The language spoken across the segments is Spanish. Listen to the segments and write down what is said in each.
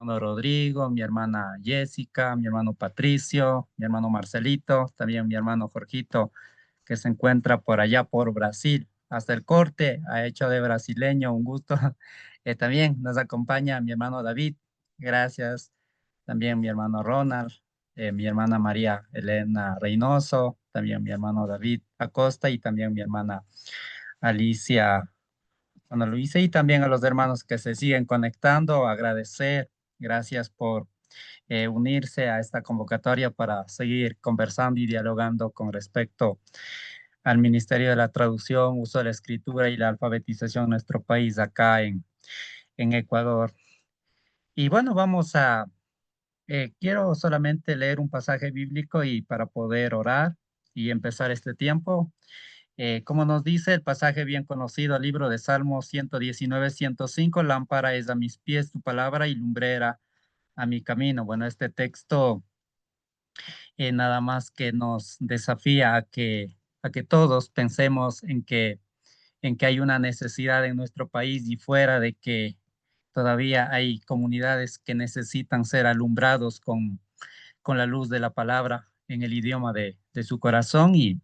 hermano Rodrigo, mi hermana Jessica, mi hermano Patricio, mi hermano Marcelito, también mi hermano Jorgito, que se encuentra por allá por Brasil. Hasta el corte ha hecho de brasileño, un gusto. También nos acompaña mi hermano David, gracias. También mi hermano Ronald, mi hermana María Elena Reynoso, también mi hermano David Acosta y también mi hermana Alicia Ana Luisa y también a los hermanos que se siguen conectando, agradecer, gracias por unirse a esta convocatoria para seguir conversando y dialogando con respecto al Ministerio de la Traducción, Uso de la Escritura y la Alfabetización en nuestro país acá en Ecuador. Y bueno, quiero solamente leer un pasaje bíblico y para poder orar y empezar este tiempo. Como nos dice el pasaje bien conocido, libro de Salmos 119, 105, lámpara es a mis pies tu palabra y lumbrera a mi camino. Bueno, este texto nada más que nos desafía a que todos pensemos en que hay una necesidad en nuestro país y fuera de que todavía hay comunidades que necesitan ser alumbrados con la luz de la palabra en el idioma de su corazón y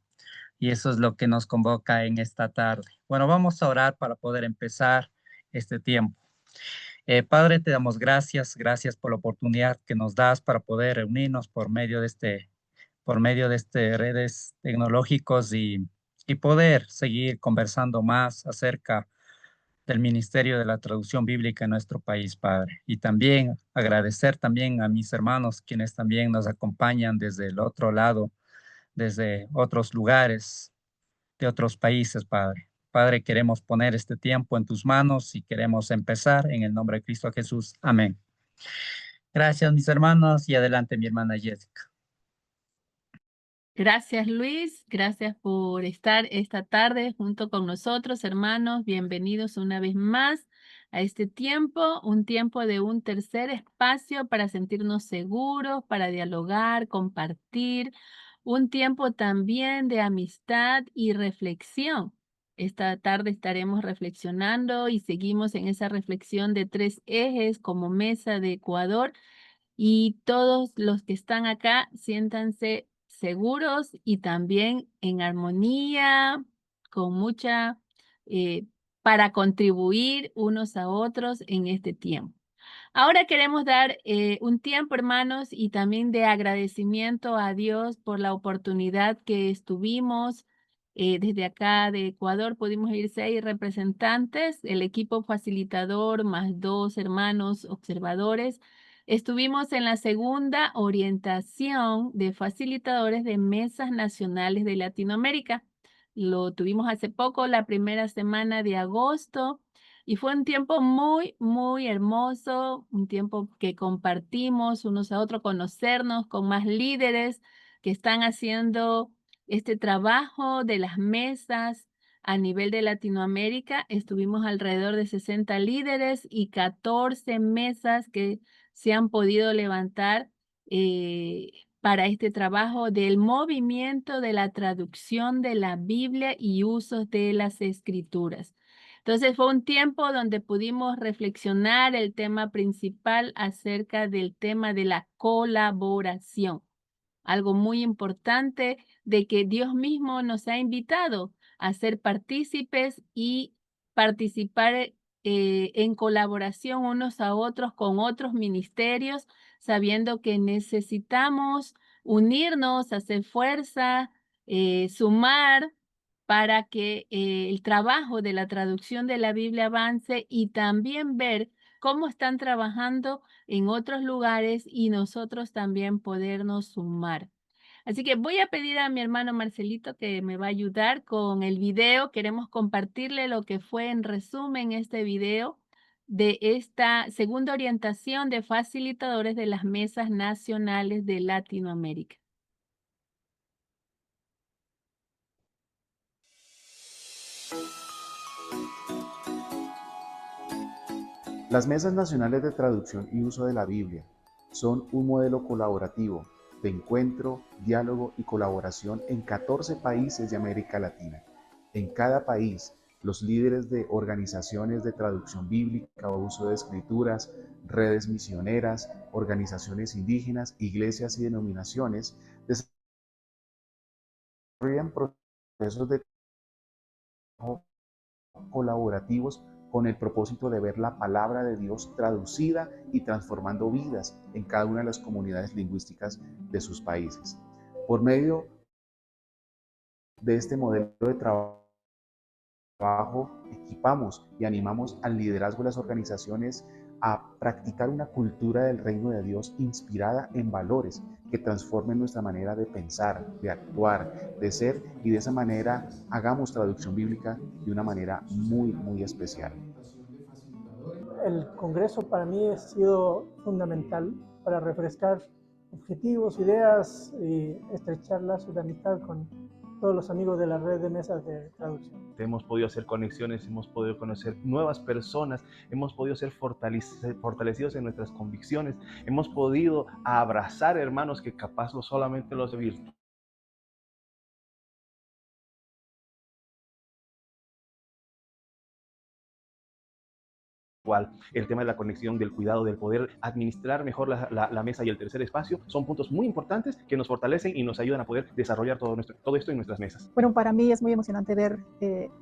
eso es lo que nos convoca en esta tarde. Bueno, vamos a orar para poder empezar este tiempo. Padre, te damos gracias, gracias por la oportunidad que nos das para poder reunirnos por medio de este redes tecnológicos y poder seguir conversando más acerca del Ministerio de la Traducción Bíblica en nuestro país, Padre. Y también agradecer también a mis hermanos quienes también nos acompañan desde el otro lado, desde otros lugares de otros países, Padre. Padre, queremos poner este tiempo en tus manos y queremos empezar en el nombre de Cristo Jesús. Amén. Gracias, mis hermanos, y adelante, mi hermana Jessica. Gracias, Luis. Gracias por estar esta tarde junto con nosotros, hermanos. Bienvenidos una vez más a este tiempo, un tiempo de un tercer espacio para sentirnos seguros, para dialogar, compartir, un tiempo también de amistad y reflexión. Esta tarde estaremos reflexionando y seguimos en esa reflexión de tres ejes como Mesa de Ecuador y todos los que están acá siéntanse seguros y también en armonía, con mucha, eh, para contribuir unos a otros en este tiempo. Ahora queremos dar un tiempo, hermanos, y también de agradecimiento a Dios por la oportunidad que estuvimos. Desde acá de Ecuador pudimos ir 6 representantes, el equipo facilitador más 2 hermanos observadores. Estuvimos en la segunda orientación de facilitadores de mesas nacionales de Latinoamérica. Lo tuvimos hace poco, la primera semana de agosto. Y fue un tiempo muy, muy hermoso, un tiempo que compartimos unos a otros, conocernos con más líderes que están haciendo este trabajo de las mesas a nivel de Latinoamérica. Estuvimos alrededor de 60 líderes y 14 mesas que se han podido levantar para este trabajo del movimiento de la traducción de la Biblia y usos de las escrituras. Entonces fue un tiempo donde pudimos reflexionar el tema principal acerca del tema de la colaboración, algo muy importante de que Dios mismo nos ha invitado a ser partícipes y participar en colaboración unos a otros con otros ministerios, sabiendo que necesitamos unirnos, hacer fuerza, sumar para que el trabajo de la traducción de la Biblia avance y también ver cómo están trabajando en otros lugares y nosotros también podernos sumar. Así que voy a pedir a mi hermano Marcelito que me va a ayudar con el video. Queremos compartirle lo que fue en resumen este video de esta segunda orientación de facilitadores de las mesas nacionales de Latinoamérica. Las mesas nacionales de traducción y uso de la Biblia son un modelo colaborativo de encuentro, diálogo y colaboración en 14 países de América Latina. En cada país Los líderes de organizaciones de traducción bíblica o uso de escrituras, redes misioneras, organizaciones indígenas, iglesias y denominaciones desarrollan procesos de trabajo colaborativos con el propósito de ver la palabra de Dios traducida y transformando vidas en cada una de las comunidades lingüísticas de sus países. Por medio de este modelo de trabajo, equipamos y animamos al liderazgo de las organizaciones a practicar una cultura del reino de Dios inspirada en valores que transformen nuestra manera de pensar, de actuar, de ser, y de esa manera hagamos traducción bíblica de una manera muy especial. El Congreso para mí ha sido fundamental para refrescar objetivos, ideas y estrechar lazos de amistad con todos los amigos de la red de mesas de traducción. Hemos podido hacer conexiones, hemos podido conocer nuevas personas, hemos podido ser fortalecidos en nuestras convicciones, hemos podido abrazar hermanos que capaz solamente los virtuales. El tema de la conexión, del cuidado, del poder administrar mejor la mesa y el tercer espacio son puntos muy importantes que nos fortalecen y nos ayudan a poder desarrollar todo esto en nuestras mesas. Bueno, para mí es muy emocionante ver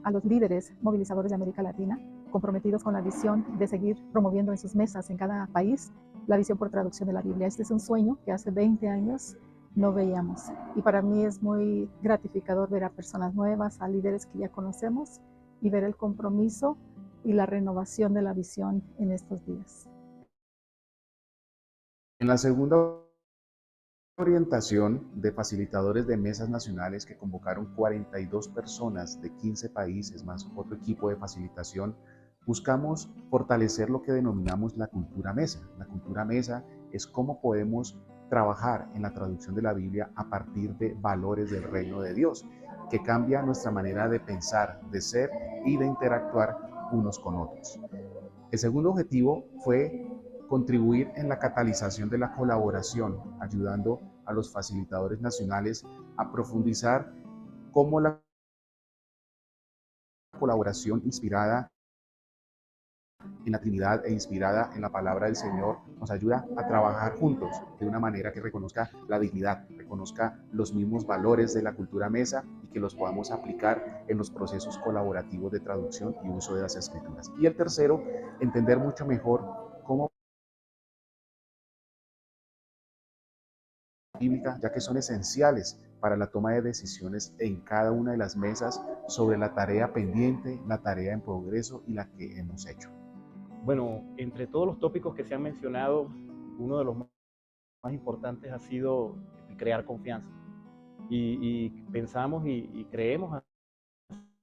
a los líderes movilizadores de América Latina comprometidos con la visión de seguir promoviendo en sus mesas en cada país la visión por traducción de la Biblia. Este es un sueño que hace 20 años no veíamos, y para mí es muy gratificador ver a personas nuevas, a líderes que ya conocemos, y ver el compromiso y la renovación de la visión en estos días. En la segunda orientación de facilitadores de mesas nacionales, que convocaron 42 personas de 15 países más otro equipo de facilitación, buscamos fortalecer lo que denominamos la cultura mesa. La cultura mesa es cómo podemos trabajar en la traducción de la Biblia a partir de valores del reino de Dios, que cambia nuestra manera de pensar, de ser y de interactuar unos con otros. El segundo objetivo fue contribuir en la catalización de la colaboración, ayudando a los facilitadores nacionales a profundizar cómo la colaboración inspirada en la Trinidad e inspirada en la palabra del Señor nos ayuda a trabajar juntos de una manera que reconozca la dignidad, reconozca los mismos valores de la cultura mesa y que los podamos aplicar en los procesos colaborativos de traducción y uso de las escrituras. Y el tercero, entender mucho mejor cómo bíblica, ya que son esenciales para la toma de decisiones en cada una de las mesas sobre la tarea pendiente, la tarea en progreso y la que hemos hecho. Bueno, entre todos los tópicos que se han mencionado, uno de los más importantes ha sido crear confianza. Y pensamos y creemos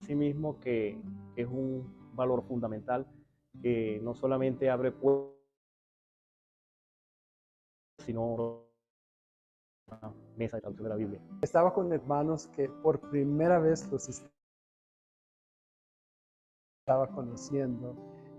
asimismo que es un valor fundamental que no solamente abre puertas, sino una mesa de traducción de la Biblia. Estaba con hermanos que por primera vez los estaba conociendo,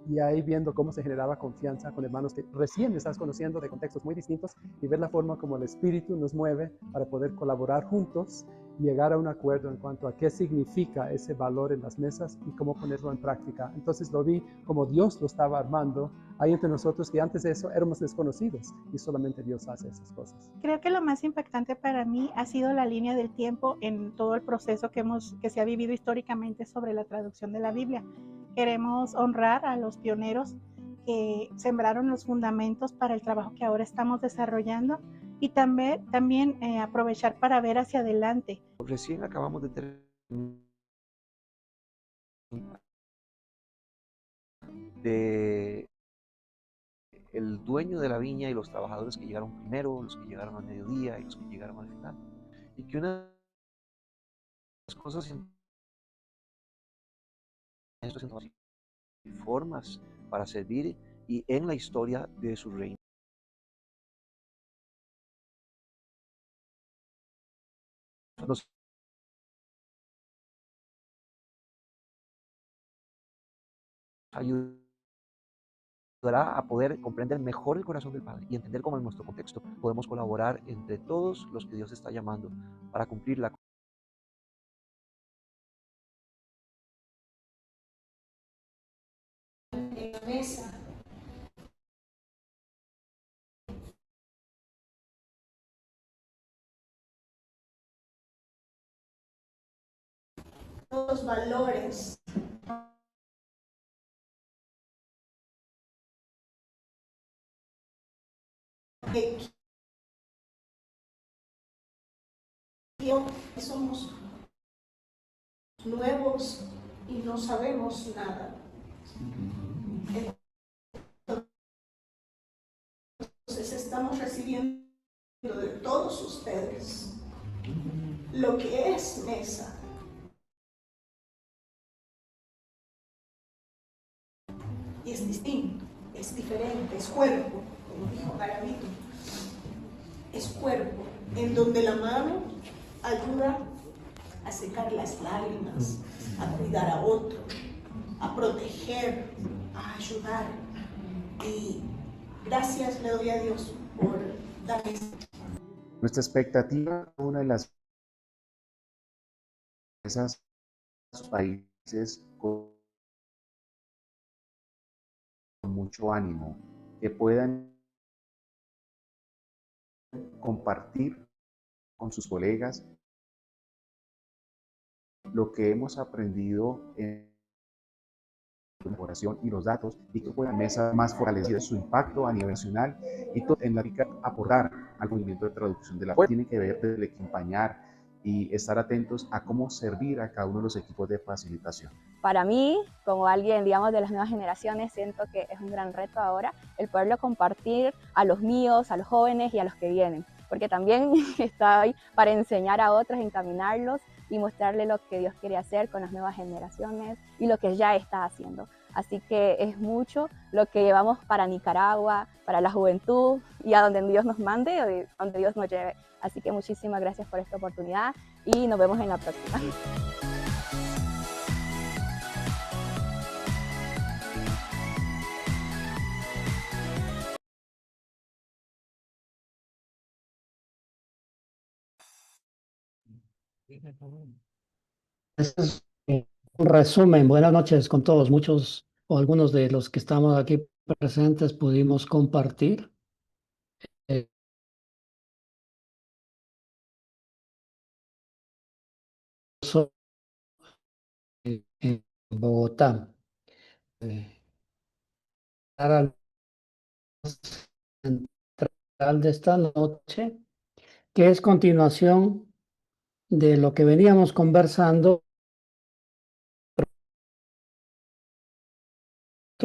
y ahí viendo cómo se generaba confianza con hermanos que recién estás conociendo de contextos muy distintos, y ver la forma como el Espíritu nos mueve para poder colaborar juntos y llegar a un acuerdo en cuanto a qué significa ese valor en las mesas y cómo ponerlo en práctica. Entonces lo vi como Dios lo estaba armando ahí entre nosotros, que antes de eso éramos desconocidos y solamente Dios hace esas cosas. Creo que lo más impactante para mí ha sido la línea del tiempo en todo el proceso que se ha vivido históricamente sobre la traducción de la Biblia. Queremos honrar a los pioneros que sembraron los fundamentos para el trabajo que ahora estamos desarrollando, y también aprovechar para ver hacia adelante. Recién acabamos de terminar de el dueño de la viña y los trabajadores que llegaron primero, los que llegaron al mediodía y los que llegaron al final. Y que una de las cosas formas para servir y en la historia de su reino. Nos ayudará a poder comprender mejor el corazón del Padre y entender cómo en nuestro contexto podemos colaborar entre todos los que Dios está llamando para cumplir la los valores que somos nuevos y no sabemos nada. Entonces estamos recibiendo de todos ustedes lo que es mesa. Y es distinto, es diferente, es cuerpo, como dijo Garavito. Es cuerpo, en donde la mano ayuda a secar las lágrimas, a cuidar a otro, a proteger, a ayudar. Y gracias le doy a Dios por darme esto. Nuestra expectativa, una de las esas países con mucho ánimo, que puedan compartir con sus colegas lo que hemos aprendido en la colaboración y los datos, y que puedan mesa más fortalecida su impacto a nivel nacional y todo en la que aportar al movimiento de traducción de la web. Tiene que ver desde acompañar y estar atentos a cómo servir a cada uno de los equipos de facilitación. Para mí, como alguien, digamos, de las nuevas generaciones, siento que es un gran reto ahora el poderlo compartir a los míos, a los jóvenes y a los que vienen, porque también estoy para enseñar a otros, encaminarlos y mostrarles lo que Dios quiere hacer con las nuevas generaciones y lo que ya está haciendo. Así que es mucho lo que llevamos para Nicaragua, para la juventud y a donde Dios nos mande, donde Dios nos lleve. Así que muchísimas gracias por esta oportunidad y nos vemos en la próxima. Este es un resumen. Buenas noches con todos. Muchos o algunos de los que estamos aquí presentes pudimos compartir. Eh, en Bogotá. Para el central de esta noche, que es continuación de lo que veníamos conversando.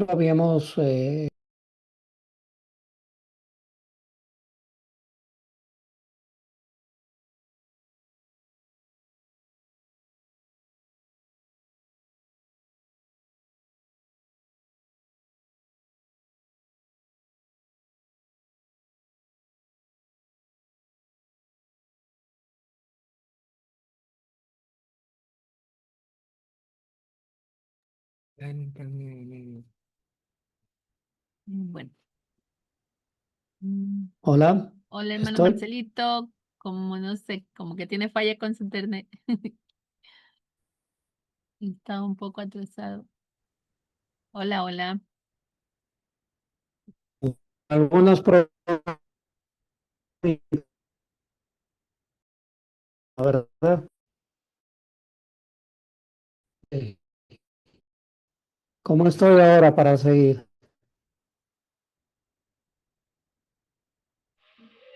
Habíamos Bueno. Hola. Hola, hermano Estoy. Marcelito. Como no sé, como que tiene falla con su internet. Está un poco atrasado. Hola, hola. Algunos problemas. ¿Verdad? ¿Cómo estoy ahora para seguir?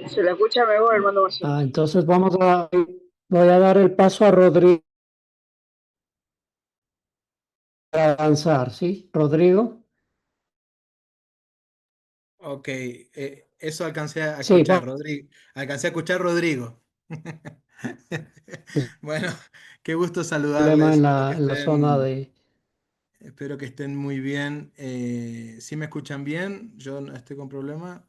Se le escucha mejor, hermano Marcelo. Entonces voy a dar el paso a Rodrigo para avanzar, ¿sí? Rodrigo. Ok, eso alcancé a Sí, escuchar, Rodrigo. Alcancé a escuchar, Rodrigo. Bueno, qué gusto problema saludarles. en la zona de... Espero que estén muy bien. ¿Sí me escuchan bien? Yo no estoy con problema.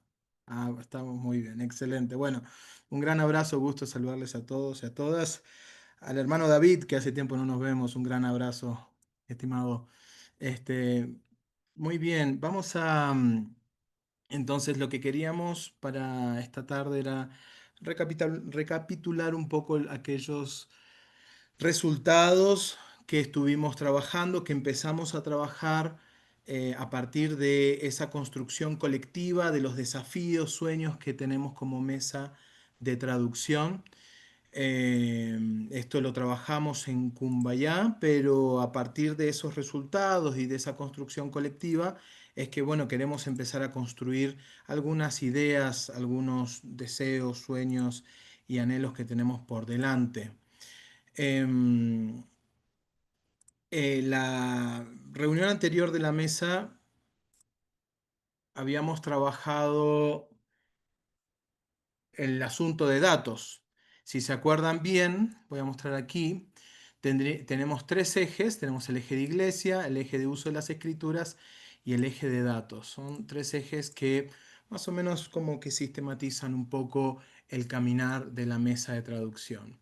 Estamos muy bien, excelente. Bueno, un gran abrazo, gusto saludarles a todos y a todas. Al hermano David, que hace tiempo no nos vemos, un gran abrazo, estimado. Este, muy bien, vamos a... Entonces, lo que queríamos para esta tarde era recapitular un poco aquellos resultados que estuvimos trabajando, que empezamos a trabajar a partir de esa construcción colectiva, de los desafíos, sueños que tenemos como mesa de traducción. Esto lo trabajamos en Cumbayá, pero a partir de esos resultados y de esa construcción colectiva es que, bueno, queremos empezar a construir algunas ideas, algunos deseos, sueños y anhelos que tenemos por delante. La reunión anterior de la mesa habíamos trabajado el asunto de datos. Si se acuerdan bien, voy a mostrar aquí, tenemos tres ejes, tenemos el eje de iglesia, el eje de uso de las escrituras y el eje de datos. Son tres ejes que más o menos como que sistematizan un poco el caminar de la mesa de traducción.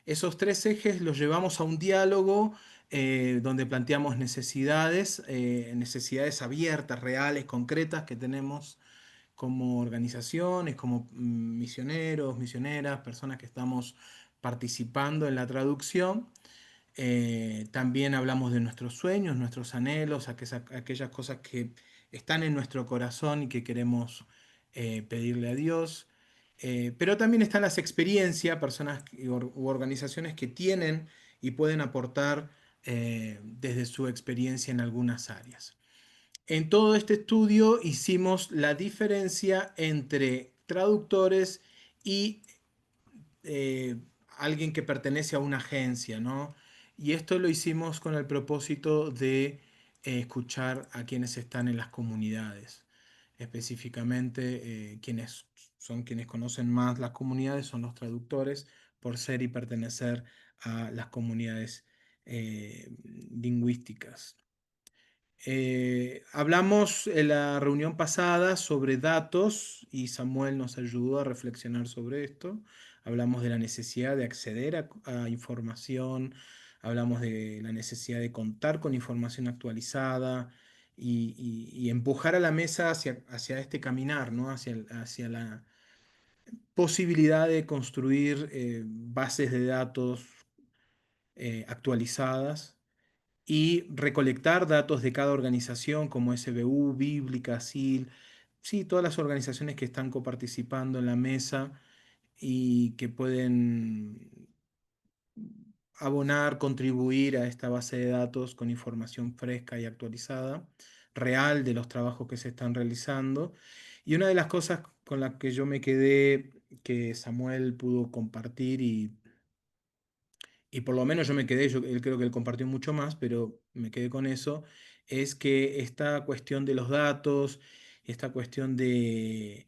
Esos tres ejes los llevamos a un diálogo donde planteamos necesidades, necesidades abiertas, reales, concretas que tenemos como organizaciones, como misioneros, misioneras, personas que estamos participando en la traducción. También hablamos de nuestros sueños, nuestros anhelos, aquellas cosas que están en nuestro corazón y que queremos pedirle a Dios. Pero también están las experiencias, personas u organizaciones que tienen y pueden aportar desde su experiencia en algunas áreas. En todo este estudio hicimos la diferencia entre traductores y alguien que pertenece a una agencia, ¿no? Y esto lo hicimos con el propósito de escuchar a quienes están en las comunidades. Específicamente, quienes conocen más las comunidades son los traductores, por ser y pertenecer a las comunidades lingüísticas. Hablamos en la reunión pasada sobre datos y Samuel nos ayudó a reflexionar sobre esto. Hablamos de la necesidad de acceder a información, hablamos de la necesidad de contar con información actualizada y empujar a la mesa hacia este caminar, ¿no? Hacia la posibilidad de construir bases de datos actualizadas y recolectar datos de cada organización como SBU, Bíblica, SIL, sí, todas las organizaciones que están coparticipando en la mesa y que pueden abonar, contribuir a esta base de datos con información fresca y actualizada, real de los trabajos que se están realizando. Y una de las cosas con las que yo me quedé, que Samuel pudo compartir y por lo menos yo me quedé, él creo que él compartió mucho más, pero me quedé con eso, es que esta cuestión de los datos, esta cuestión de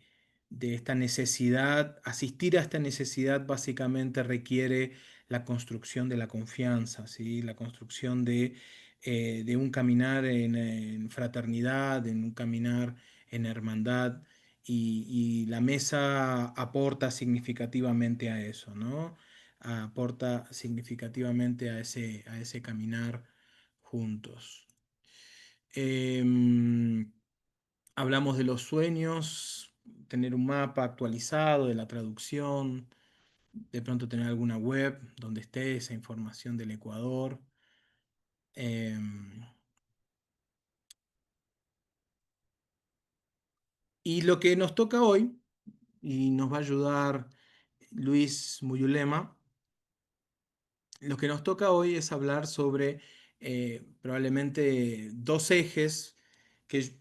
esta necesidad, asistir a esta necesidad básicamente requiere la construcción de la confianza, ¿sí? La construcción de un caminar en fraternidad, en un caminar en hermandad, y la mesa aporta significativamente a eso, ¿no? Aporta significativamente a ese caminar juntos. Hablamos de los sueños, tener un mapa actualizado de la traducción, de pronto tener alguna web donde esté esa información del Ecuador. Y lo que nos toca hoy, y nos va a ayudar Luis Muyulema, lo que nos toca hoy es hablar sobre probablemente dos ejes que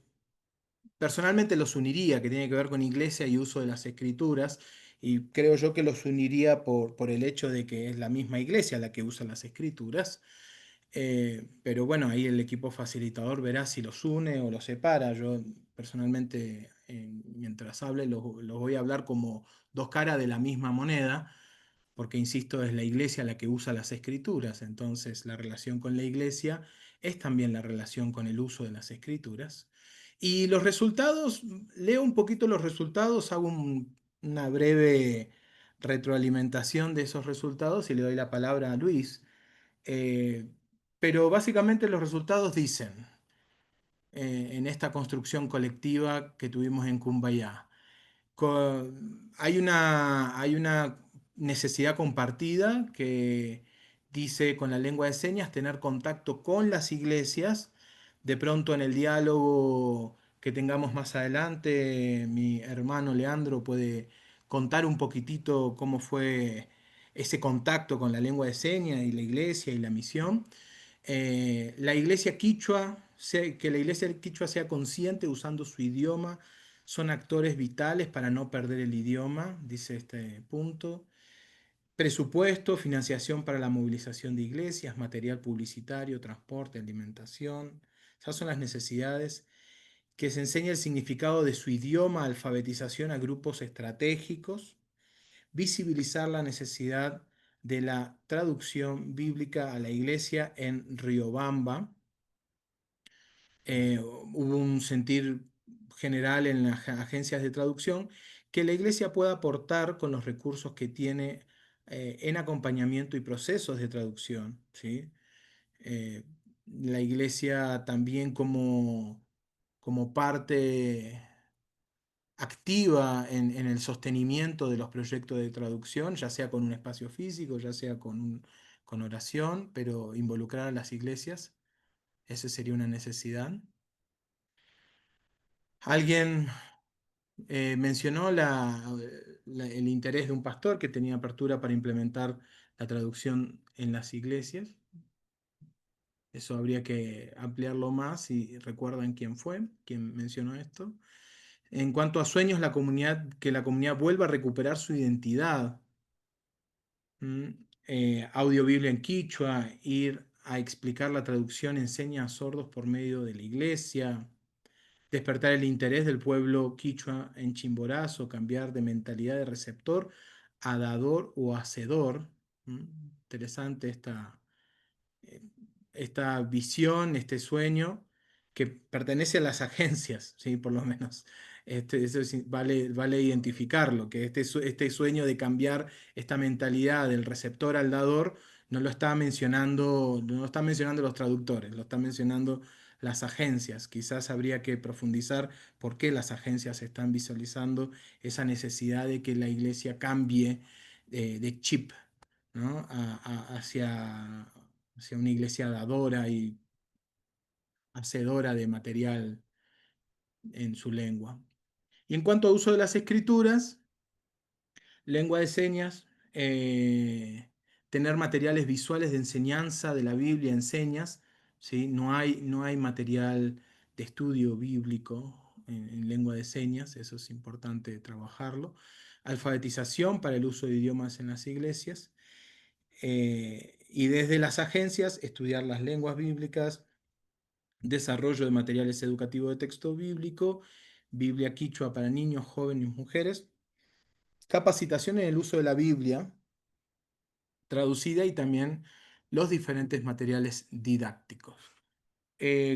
personalmente los uniría, que tiene que ver con iglesia y uso de las escrituras, y creo yo que los uniría por el hecho de que es la misma iglesia la que usa las escrituras. Pero bueno, ahí el equipo facilitador verá si los une o los separa. Yo personalmente, mientras hable, los voy a hablar como dos caras de la misma moneda, porque insisto, es la iglesia la que usa las escrituras, entonces la relación con la iglesia es también la relación con el uso de las escrituras. Y los resultados, leo un poquito los resultados, hago una breve retroalimentación de esos resultados y le doy la palabra a Luis. Pero básicamente los resultados dicen, en esta construcción colectiva que tuvimos en Cumbayá, hay una necesidad compartida que dice con la lengua de señas tener contacto con las iglesias. De pronto en el diálogo que tengamos más adelante, mi hermano Leandro puede contar un poquitito cómo fue ese contacto con la lengua de señas y la iglesia y la misión. La iglesia quichua, que la iglesia quichua sea consciente usando su idioma, son actores vitales para no perder el idioma, dice este punto. Presupuesto, financiación para la movilización de iglesias, material publicitario, transporte, alimentación. Esas son las necesidades. Que se enseñe el significado de su idioma, alfabetización a grupos estratégicos, visibilizar la necesidad de la traducción bíblica a la iglesia en Riobamba. Hubo un sentir general en las agencias de traducción que la iglesia pueda aportar con los recursos que tiene en acompañamiento y procesos de traducción, ¿sí? La iglesia también como parte activa en el sostenimiento de los proyectos de traducción, ya sea con un espacio físico, ya sea con oración, pero involucrar a las iglesias, esa sería una necesidad. Alguien mencionó el interés de un pastor que tenía apertura para implementar la traducción en las iglesias. Eso habría que ampliarlo más y recuerdan quién fue, quién mencionó esto. En cuanto a sueños, que la comunidad vuelva a recuperar su identidad. Audiobiblia en quichua, ir a explicar la traducción en señas a sordos por medio de la iglesia, despertar el interés del pueblo quichua en Chimborazo, cambiar de mentalidad de receptor a dador o hacedor. Interesante esta visión, este sueño que pertenece a las agencias, ¿sí? Por lo menos. Eso vale identificarlo, que este sueño de cambiar esta mentalidad del receptor al dador no lo están mencionando los traductores, lo están mencionando las agencias. Quizás habría que profundizar por qué las agencias están visualizando esa necesidad de que la iglesia cambie de chip, ¿no? hacia una iglesia dadora y hacedora de material en su lengua. Y en cuanto a uso de las escrituras, lengua de señas, tener materiales visuales de enseñanza de la Biblia en señas, ¿sí? No hay material de estudio bíblico en lengua de señas, eso es importante trabajarlo. Alfabetización para el uso de idiomas en las iglesias. Y desde las agencias, estudiar las lenguas bíblicas, desarrollo de materiales educativos de texto bíblico, Biblia quichua para niños, jóvenes y mujeres, capacitación en el uso de la Biblia traducida y también los diferentes materiales didácticos.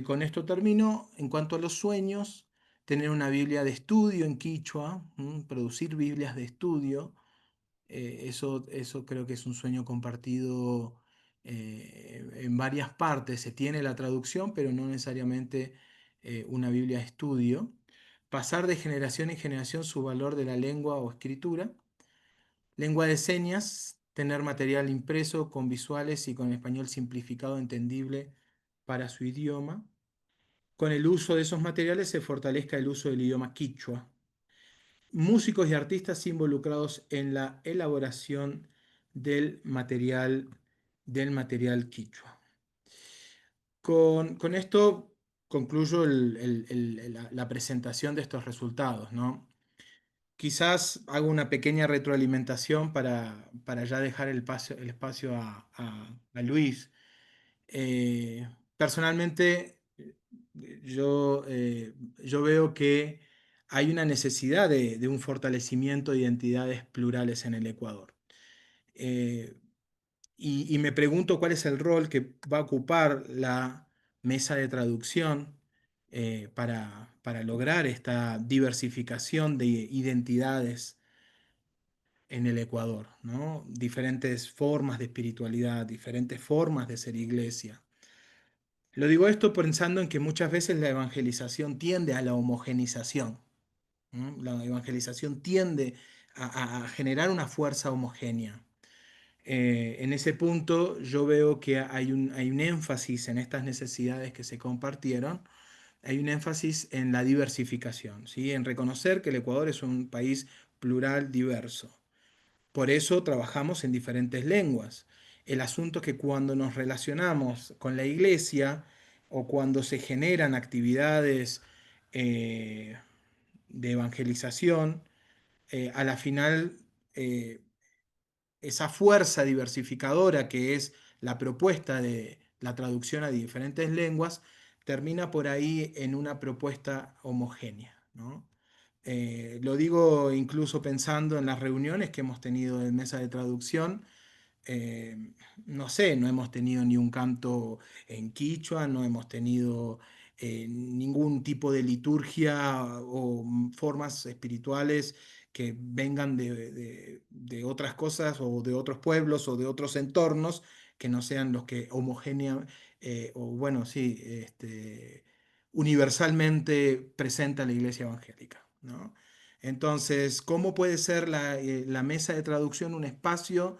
Con esto termino. En cuanto a los sueños, tener una Biblia de estudio en quichua, producir Biblias de estudio, eso creo que es un sueño compartido en varias partes. Se tiene la traducción, pero no necesariamente una Biblia de estudio. Pasar de generación en generación su valor de la lengua o escritura. Lengua de señas, tener material impreso con visuales y con español simplificado, entendible para su idioma. Con el uso de esos materiales se fortalezca el uso del idioma quichua. Músicos y artistas involucrados en la elaboración del material quichua. Con esto concluyo la presentación de estos resultados, ¿no? Quizás hago una pequeña retroalimentación para ya dejar el espacio a Luis. Personalmente, yo veo que hay una necesidad de un fortalecimiento de identidades plurales en el Ecuador. Y me pregunto cuál es el rol que va a ocupar la mesa de traducción para lograr esta diversificación de identidades en el Ecuador, ¿no? Diferentes formas de espiritualidad, diferentes formas de ser iglesia. Lo digo esto pensando en que muchas veces la evangelización tiende a la homogenización, ¿no? La evangelización tiende a generar una fuerza homogénea. En ese punto yo veo que hay un énfasis en estas necesidades que se compartieron, hay un énfasis en la diversificación, ¿sí? En reconocer que el Ecuador es un país plural, diverso. Por eso trabajamos en diferentes lenguas. El asunto es que cuando nos relacionamos con la iglesia o cuando se generan actividades de evangelización, a la final esa fuerza diversificadora que es la propuesta de la traducción a diferentes lenguas, termina por ahí en una propuesta homogénea, ¿no? Lo digo incluso pensando en las reuniones que hemos tenido en mesa de traducción. No sé, no hemos tenido ni un canto en quichua, no hemos tenido ningún tipo de liturgia o formas espirituales que vengan de otras cosas o de otros pueblos o de otros entornos que no sean los que homogénea o bueno, sí, universalmente presenta la Iglesia Evangélica, ¿no? Entonces, ¿cómo puede ser la mesa de traducción un espacio,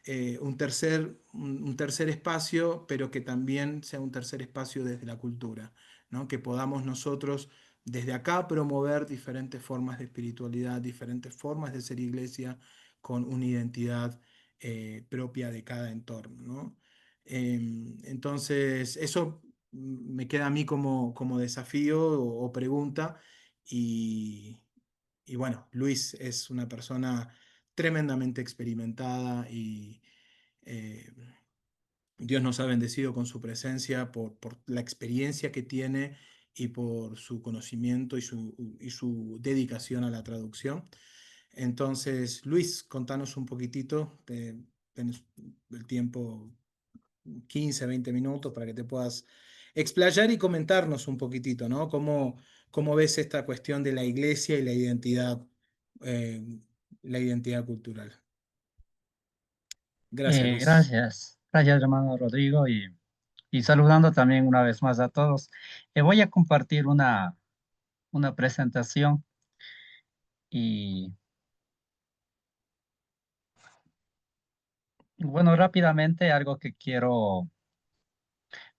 un tercer espacio, pero que también sea un tercer espacio desde la cultura, ¿no? Que podamos nosotros desde acá promover diferentes formas de espiritualidad, diferentes formas de ser iglesia con una identidad propia de cada entorno, ¿no? Entonces, eso me queda a mí como desafío o pregunta y bueno, Luis es una persona tremendamente experimentada y eh, Dios nos ha bendecido con su presencia por la experiencia que tiene y por su conocimiento y su dedicación a la traducción. Entonces, Luis, contanos un poquitito, tenés el tiempo 15, 20 minutos para que te puedas explayar y comentarnos un poquitito, ¿no? ¿Cómo ves esta cuestión de la iglesia y eh, la identidad cultural? Gracias, Luis. Gracias hermano Rodrigo y saludando también una vez más a todos. Voy a compartir una presentación y bueno, rápidamente algo que quiero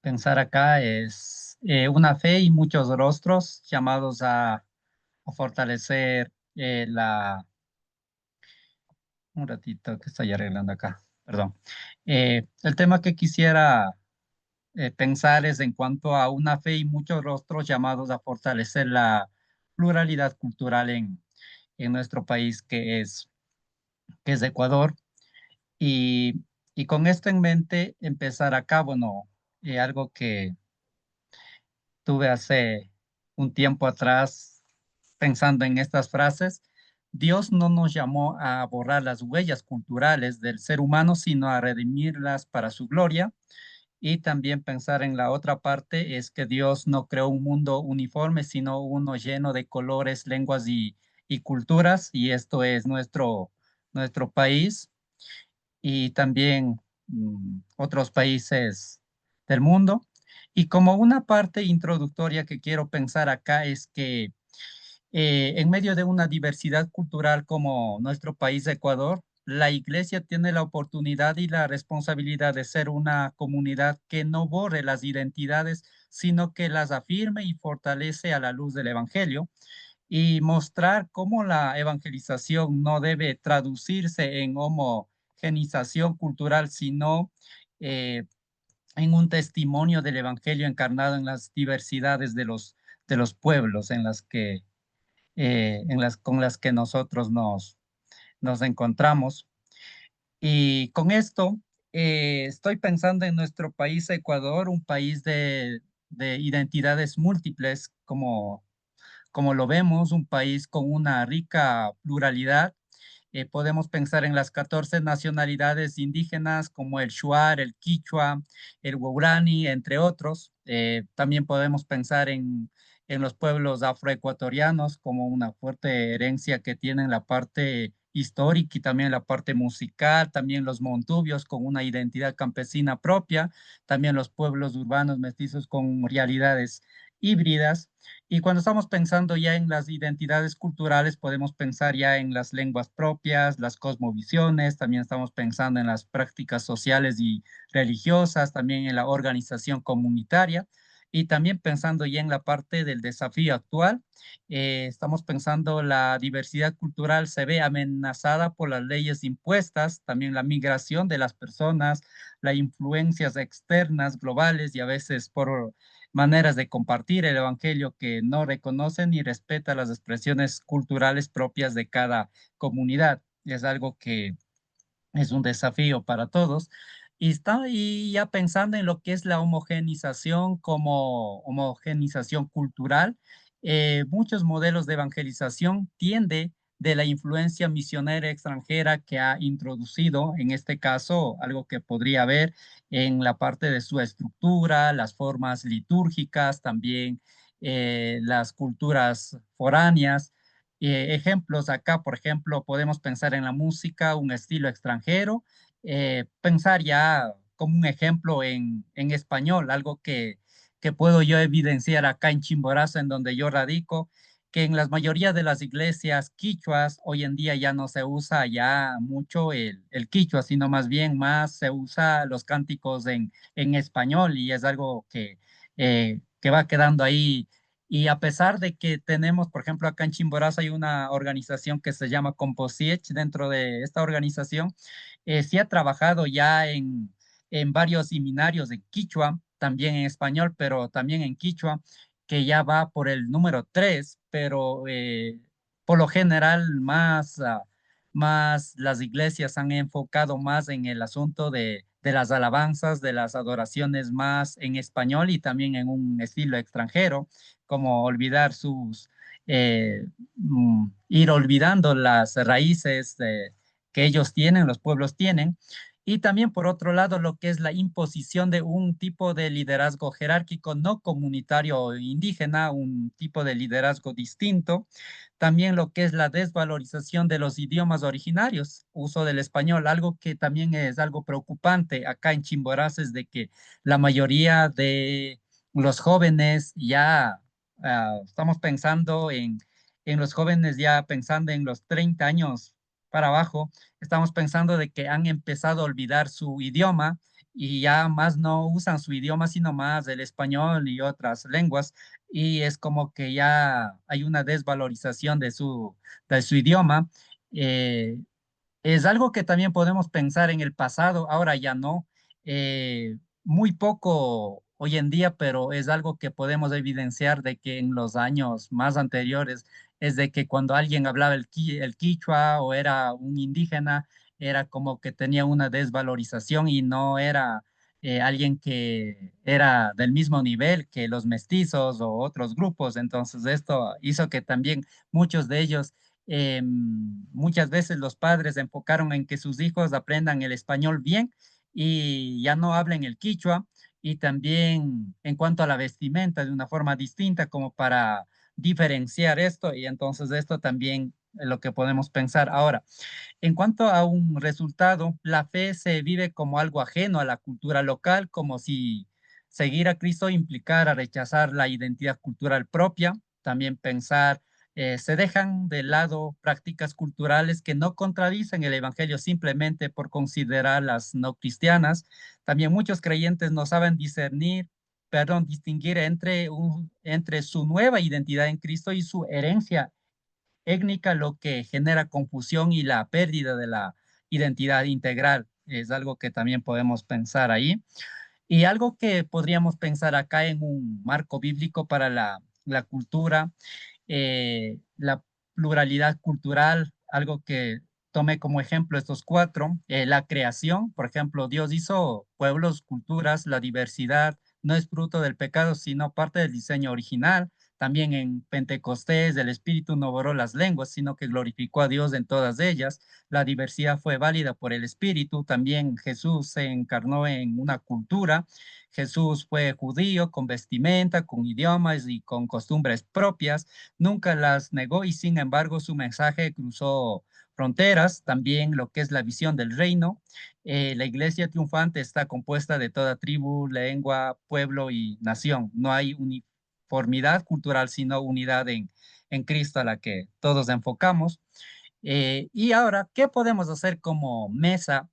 pensar acá es una fe y muchos rostros llamados a fortalecer un ratito que estoy arreglando acá, perdón. El tema que quisiera pensar es en cuanto a una fe y muchos rostros llamados a fortalecer la pluralidad cultural en nuestro país que es Ecuador. Y, y con esto en mente, empezar acá, bueno, algo que tuve hace un tiempo atrás pensando en estas frases. Dios no nos llamó a borrar las huellas culturales del ser humano, sino a redimirlas para su gloria. Y también pensar en la otra parte es que Dios no creó un mundo uniforme, sino uno lleno de colores, lenguas y culturas, y esto es nuestro país y también otros países del mundo. Y como una parte introductoria que quiero pensar acá es que en medio de una diversidad cultural como nuestro país, Ecuador, la iglesia tiene la oportunidad y la responsabilidad de ser una comunidad que no borre las identidades, sino que las afirme y fortalece a la luz del Evangelio y mostrar cómo la evangelización no debe traducirse en homogenización cultural, sino eh, en un testimonio del Evangelio encarnado en las diversidades de los pueblos con las que nosotros nos encontramos. Y con esto estoy pensando en nuestro país, Ecuador, un país de identidades múltiples, como lo vemos, un país con una rica pluralidad. Podemos pensar en las 14 nacionalidades indígenas como el Shuar, el Quichua, el Waurani, entre otros. También podemos pensar en los pueblos afroecuatorianos como una fuerte herencia que tienen la parte histórica y también la parte musical, también los montubios con una identidad campesina propia, también los pueblos urbanos mestizos con realidades híbridas. Y cuando estamos pensando ya en las identidades culturales, podemos pensar ya en las lenguas propias, las cosmovisiones, también estamos pensando en las prácticas sociales y religiosas, también en la organización comunitaria. Y también pensando ya en la parte del desafío actual, estamos pensando la diversidad cultural se ve amenazada por las leyes impuestas, también la migración de las personas, las influencias externas, globales y a veces por maneras de compartir el evangelio que no reconocen ni respetan las expresiones culturales propias de cada comunidad. Es algo que es un desafío para todos. Y ya pensando en lo que es la homogenización como homogenización cultural, muchos modelos de evangelización tienden de la influencia misionera extranjera que ha introducido, en este caso, algo que podría haber en la parte de su estructura, las formas litúrgicas, también las culturas foráneas. Ejemplos acá, por ejemplo, podemos pensar en la música, un estilo extranjero, pensar ya como un ejemplo en español, algo que puedo yo evidenciar acá en Chimborazo, en donde yo radico, que en la mayoría de las iglesias quichuas hoy en día ya no se usa ya mucho el quichua, sino más bien más se usa los cánticos en español y es algo que va quedando ahí. Y a pesar de que tenemos, por ejemplo, acá en Chimborazo hay una organización que se llama Composiech, dentro de esta organización, sí ha trabajado ya en varios seminarios de Quichua, también en español, pero también en Quichua, que ya va por el número 3, pero por lo general más las iglesias han enfocado más en el asunto de las alabanzas, de las adoraciones más en español y también en un estilo extranjero, como olvidar ir olvidando las raíces que ellos tienen, los pueblos tienen. Y también, por otro lado, lo que es la imposición de un tipo de liderazgo jerárquico no comunitario o indígena, un tipo de liderazgo distinto. También lo que es la desvalorización de los idiomas originarios, uso del español, algo que también es algo preocupante acá en Chimborazo, es de que la mayoría de los jóvenes ya estamos pensando en los jóvenes ya pensando en los 30 años para abajo, estamos pensando de que han empezado a olvidar su idioma y ya más no usan su idioma, sino más el español y otras lenguas, y es como que ya hay una desvalorización de su idioma. Eh, es algo que también podemos pensar en el pasado, ahora ya no. Muy poco hoy en día, pero es algo que podemos evidenciar de que en los años más anteriores es de que cuando alguien hablaba el quichua o era un indígena, era como que tenía una desvalorización y no era alguien que era del mismo nivel que los mestizos o otros grupos. Entonces esto hizo que también muchos de ellos muchas veces los padres se enfocaron en que sus hijos aprendan el español bien y ya no hablen el quichua, y también en cuanto a la vestimenta de una forma distinta como para diferenciar esto, y entonces esto también es lo que podemos pensar ahora. En cuanto a un resultado, la fe se vive como algo ajeno a la cultura local, como si seguir a Cristo implicara rechazar la identidad cultural propia. También pensar, se dejan de lado prácticas culturales que no contradicen el Evangelio simplemente por considerarlas no cristianas. También muchos creyentes no saben distinguir entre su nueva identidad en Cristo y su herencia étnica, lo que genera confusión y la pérdida de la identidad integral. Es algo que también podemos pensar ahí. Y algo que podríamos pensar acá en un marco bíblico para la cultura, la pluralidad cultural, algo que tome como ejemplo estos cuatro, la creación, por ejemplo, Dios hizo pueblos, culturas, la diversidad no es fruto del pecado, sino parte del diseño original. También en Pentecostés el Espíritu no borró las lenguas, sino que glorificó a Dios en todas ellas. La diversidad fue válida por el Espíritu. También Jesús se encarnó en una cultura. Jesús fue judío, con vestimenta, con idiomas y con costumbres propias. Nunca las negó y sin embargo su mensaje cruzó fronteras. También lo que es la visión del reino. La iglesia triunfante está compuesta de toda tribu, lengua, pueblo y nación. No hay uniformidad cultural, sino unidad en Cristo a la que todos enfocamos. Y ahora, ¿qué podemos hacer como mesa?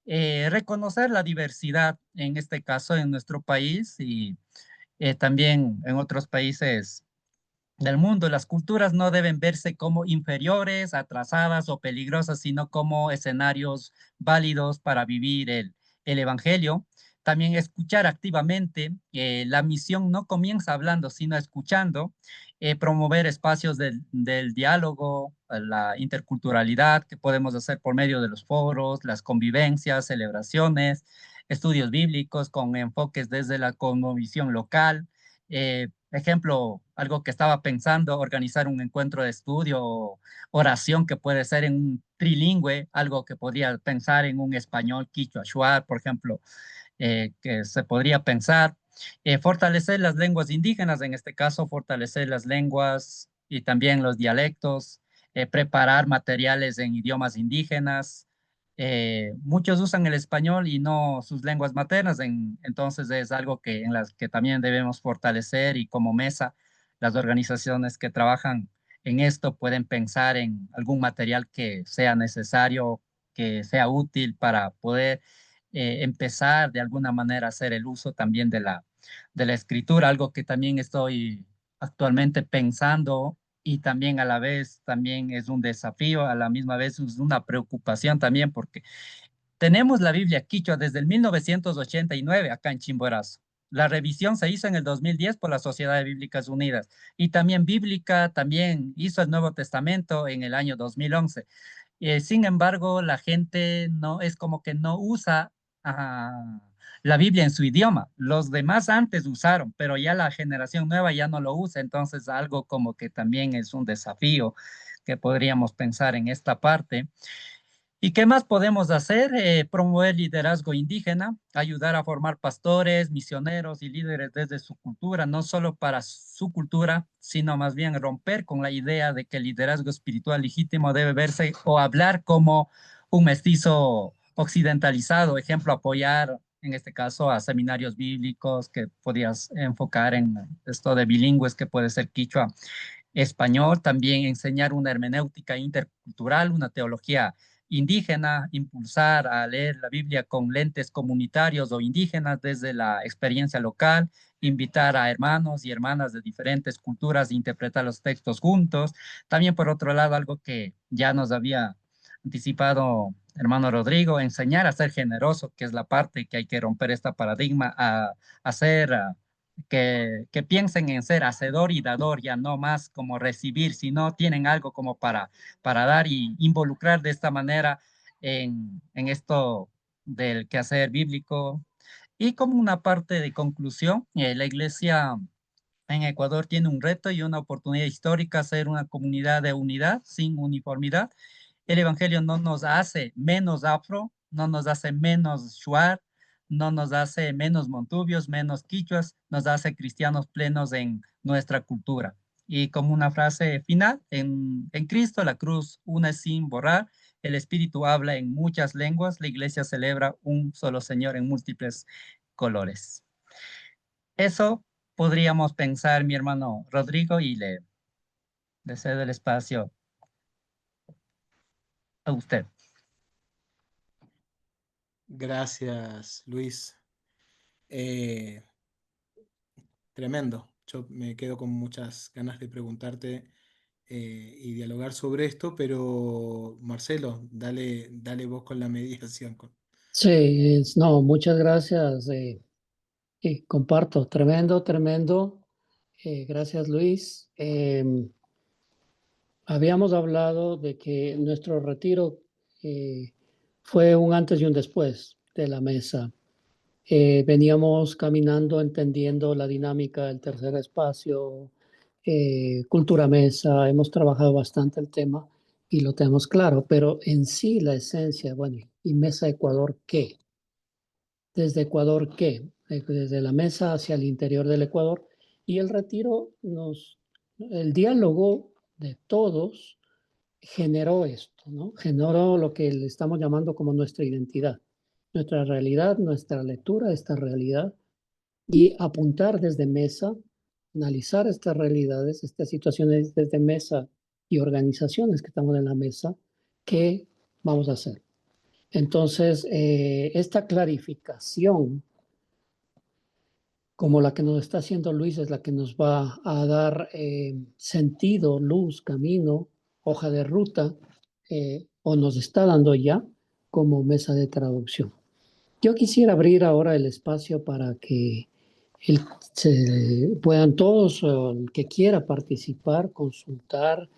Reconocer la diversidad, en este caso en nuestro país, y También en otros países del mundo, las culturas no deben verse como inferiores, atrasadas o peligrosas, sino como escenarios válidos para vivir el evangelio. También escuchar activamente. La misión no comienza hablando, sino escuchando. Promover espacios del diálogo, la interculturalidad que podemos hacer por medio de los foros, las convivencias, celebraciones, estudios bíblicos con enfoques desde la cosmovisión local. Ejemplo, algo que estaba pensando, organizar un encuentro de estudio o oración que puede ser en un trilingüe, algo que podría pensar en un español quichua, shuar, por ejemplo, que se podría pensar. Fortalecer las lenguas indígenas, en este caso, fortalecer las lenguas y también los dialectos, preparar materiales en idiomas indígenas. Muchos usan el español y no sus lenguas maternas, entonces es algo que en las que también debemos fortalecer y como mesa, las organizaciones que trabajan en esto pueden pensar en algún material que sea necesario, que sea útil para poder empezar de alguna manera a hacer el uso también de la escritura, algo que también estoy actualmente pensando y también a la vez también es un desafío, a la misma vez es una preocupación también porque tenemos la Biblia quichua desde el 1989 acá en Chimborazo. La revisión se hizo en el 2010 por la Sociedad de Bíblicas Unidas y también Bíblica también hizo el Nuevo Testamento en el año 2011. Sin embargo, la gente no es como que no usa la Biblia en su idioma. Los demás antes usaron, pero ya la generación nueva ya no lo usa. Entonces, algo como que también es un desafío que podríamos pensar en esta parte. ¿Y qué más podemos hacer? Promover liderazgo indígena, ayudar a formar pastores, misioneros y líderes desde su cultura, no solo para su cultura, sino más bien romper con la idea de que el liderazgo espiritual legítimo debe verse o hablar como un mestizo occidentalizado. Ejemplo, apoyar en este caso a seminarios bíblicos que podías enfocar en esto de bilingües que puede ser quichua español, también enseñar una hermenéutica intercultural, una teología indígena, impulsar a leer la Biblia con lentes comunitarios o indígenas desde la experiencia local, invitar a hermanos y hermanas de diferentes culturas a interpretar los textos juntos. También, por otro lado, algo que ya nos había anticipado hermano Rodrigo, enseñar a ser generoso, que es la parte que hay que romper este paradigma, a ser que piensen en ser hacedor y dador, ya no más como recibir, sino tienen algo como para dar y involucrar de esta manera en esto del quehacer bíblico. Y como una parte de conclusión, la iglesia en Ecuador tiene un reto y una oportunidad histórica, ser una comunidad de unidad sin uniformidad. El Evangelio no nos hace menos afro, no nos hace menos shuar, no nos hace menos montubios, menos quichuas, nos hace cristianos plenos en nuestra cultura. Y como una frase final, en Cristo la cruz une sin borrar, el Espíritu habla en muchas lenguas, la iglesia celebra un solo Señor en múltiples colores. Eso podríamos pensar, mi hermano Rodrigo, y le cedo el espacio a usted. Gracias, Luis. Tremendo. Yo me quedo con muchas ganas de preguntarte y dialogar sobre esto, pero Marcelo, dale vos con la mediación. Sí, no, muchas gracias. Y comparto, tremendo, tremendo. Gracias, Luis. Habíamos hablado de que nuestro retiro fue un antes y un después de la mesa. Veníamos caminando, entendiendo la dinámica del tercer espacio, cultura mesa, hemos trabajado bastante el tema y lo tenemos claro, pero en sí la esencia, bueno, ¿y Mesa Ecuador qué? ¿Desde Ecuador qué? Desde la mesa hacia el interior del Ecuador y el retiro el diálogo de todos generó esto, ¿no? Generó lo que le estamos llamando como nuestra identidad, nuestra realidad, nuestra lectura de esta realidad y apuntar desde mesa, analizar estas realidades, estas situaciones desde mesa y organizaciones que estamos en la mesa, ¿qué vamos a hacer? Entonces, esta clarificación como la que nos está haciendo Luis, es la que nos va a dar sentido, luz, camino, hoja de ruta, o nos está dando ya como mesa de traducción. Yo quisiera abrir ahora el espacio para que puedan todos, el que quiera participar, consultar,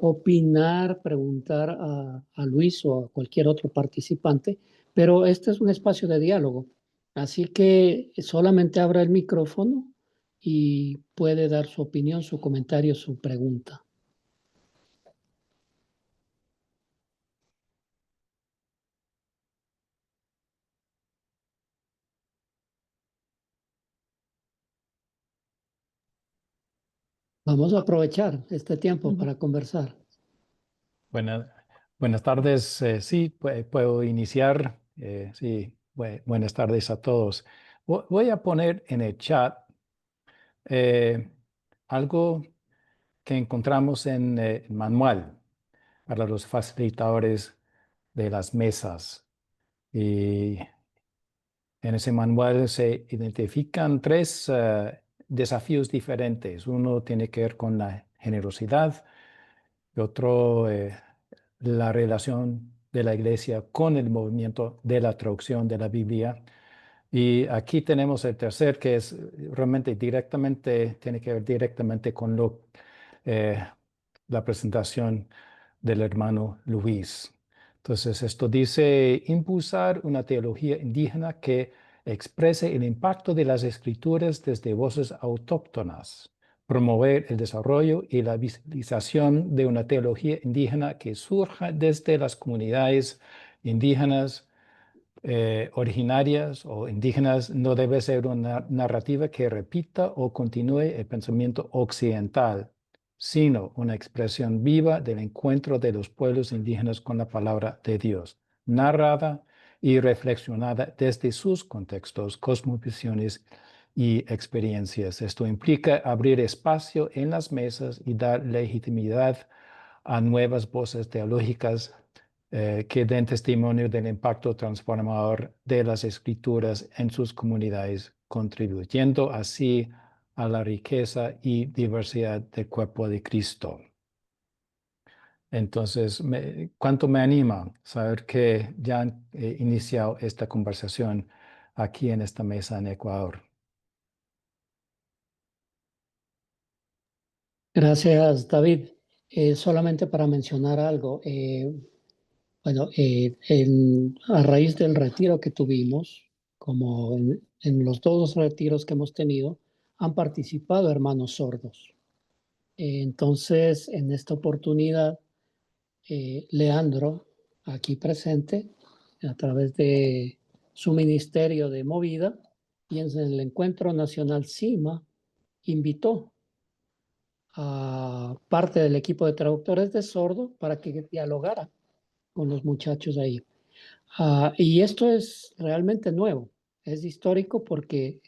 opinar, preguntar a Luis o a cualquier otro participante, pero este es un espacio de diálogo. Así que solamente abra el micrófono y puede dar su opinión, su comentario, su pregunta. Vamos a aprovechar este tiempo para conversar. Buenas tardes. Sí, puedo iniciar. Sí, buenas tardes a todos. Voy a poner en el chat algo que encontramos en el manual para los facilitadores de las mesas. Y en ese manual se identifican tres desafíos diferentes. Uno tiene que ver con la generosidad, y otro la relación de la iglesia con el movimiento de la traducción de la Biblia. Y aquí tenemos el tercer, que es realmente tiene que ver directamente con la presentación del hermano Luis. Entonces, esto dice impulsar una teología indígena que exprese el impacto de las escrituras desde voces autóctonas, promover el desarrollo y la visibilización de una teología indígena que surja desde las comunidades indígenas originarias o indígenas. No debe ser una narrativa que repita o continúe el pensamiento occidental, sino una expresión viva del encuentro de los pueblos indígenas con la palabra de Dios, narrada y reflexionada desde sus contextos, cosmovisiones y experiencias. Esto implica abrir espacio en las mesas y dar legitimidad a nuevas voces teológicas que den testimonio del impacto transformador de las escrituras en sus comunidades, contribuyendo así a la riqueza y diversidad del cuerpo de Cristo. Entonces, ¿cuánto me anima saber que ya han iniciado esta conversación aquí en esta mesa en Ecuador? Gracias, David. Solamente para mencionar algo, bueno, a raíz del retiro que tuvimos, como en los dos retiros que hemos tenido, han participado hermanos sordos. Entonces, en esta oportunidad, Leandro, aquí presente, a través de su ministerio de Movida y en el Encuentro Nacional CIMA, invitó a parte del equipo de traductores de sordo para que dialogara con los muchachos ahí. Y esto es realmente nuevo, es histórico porque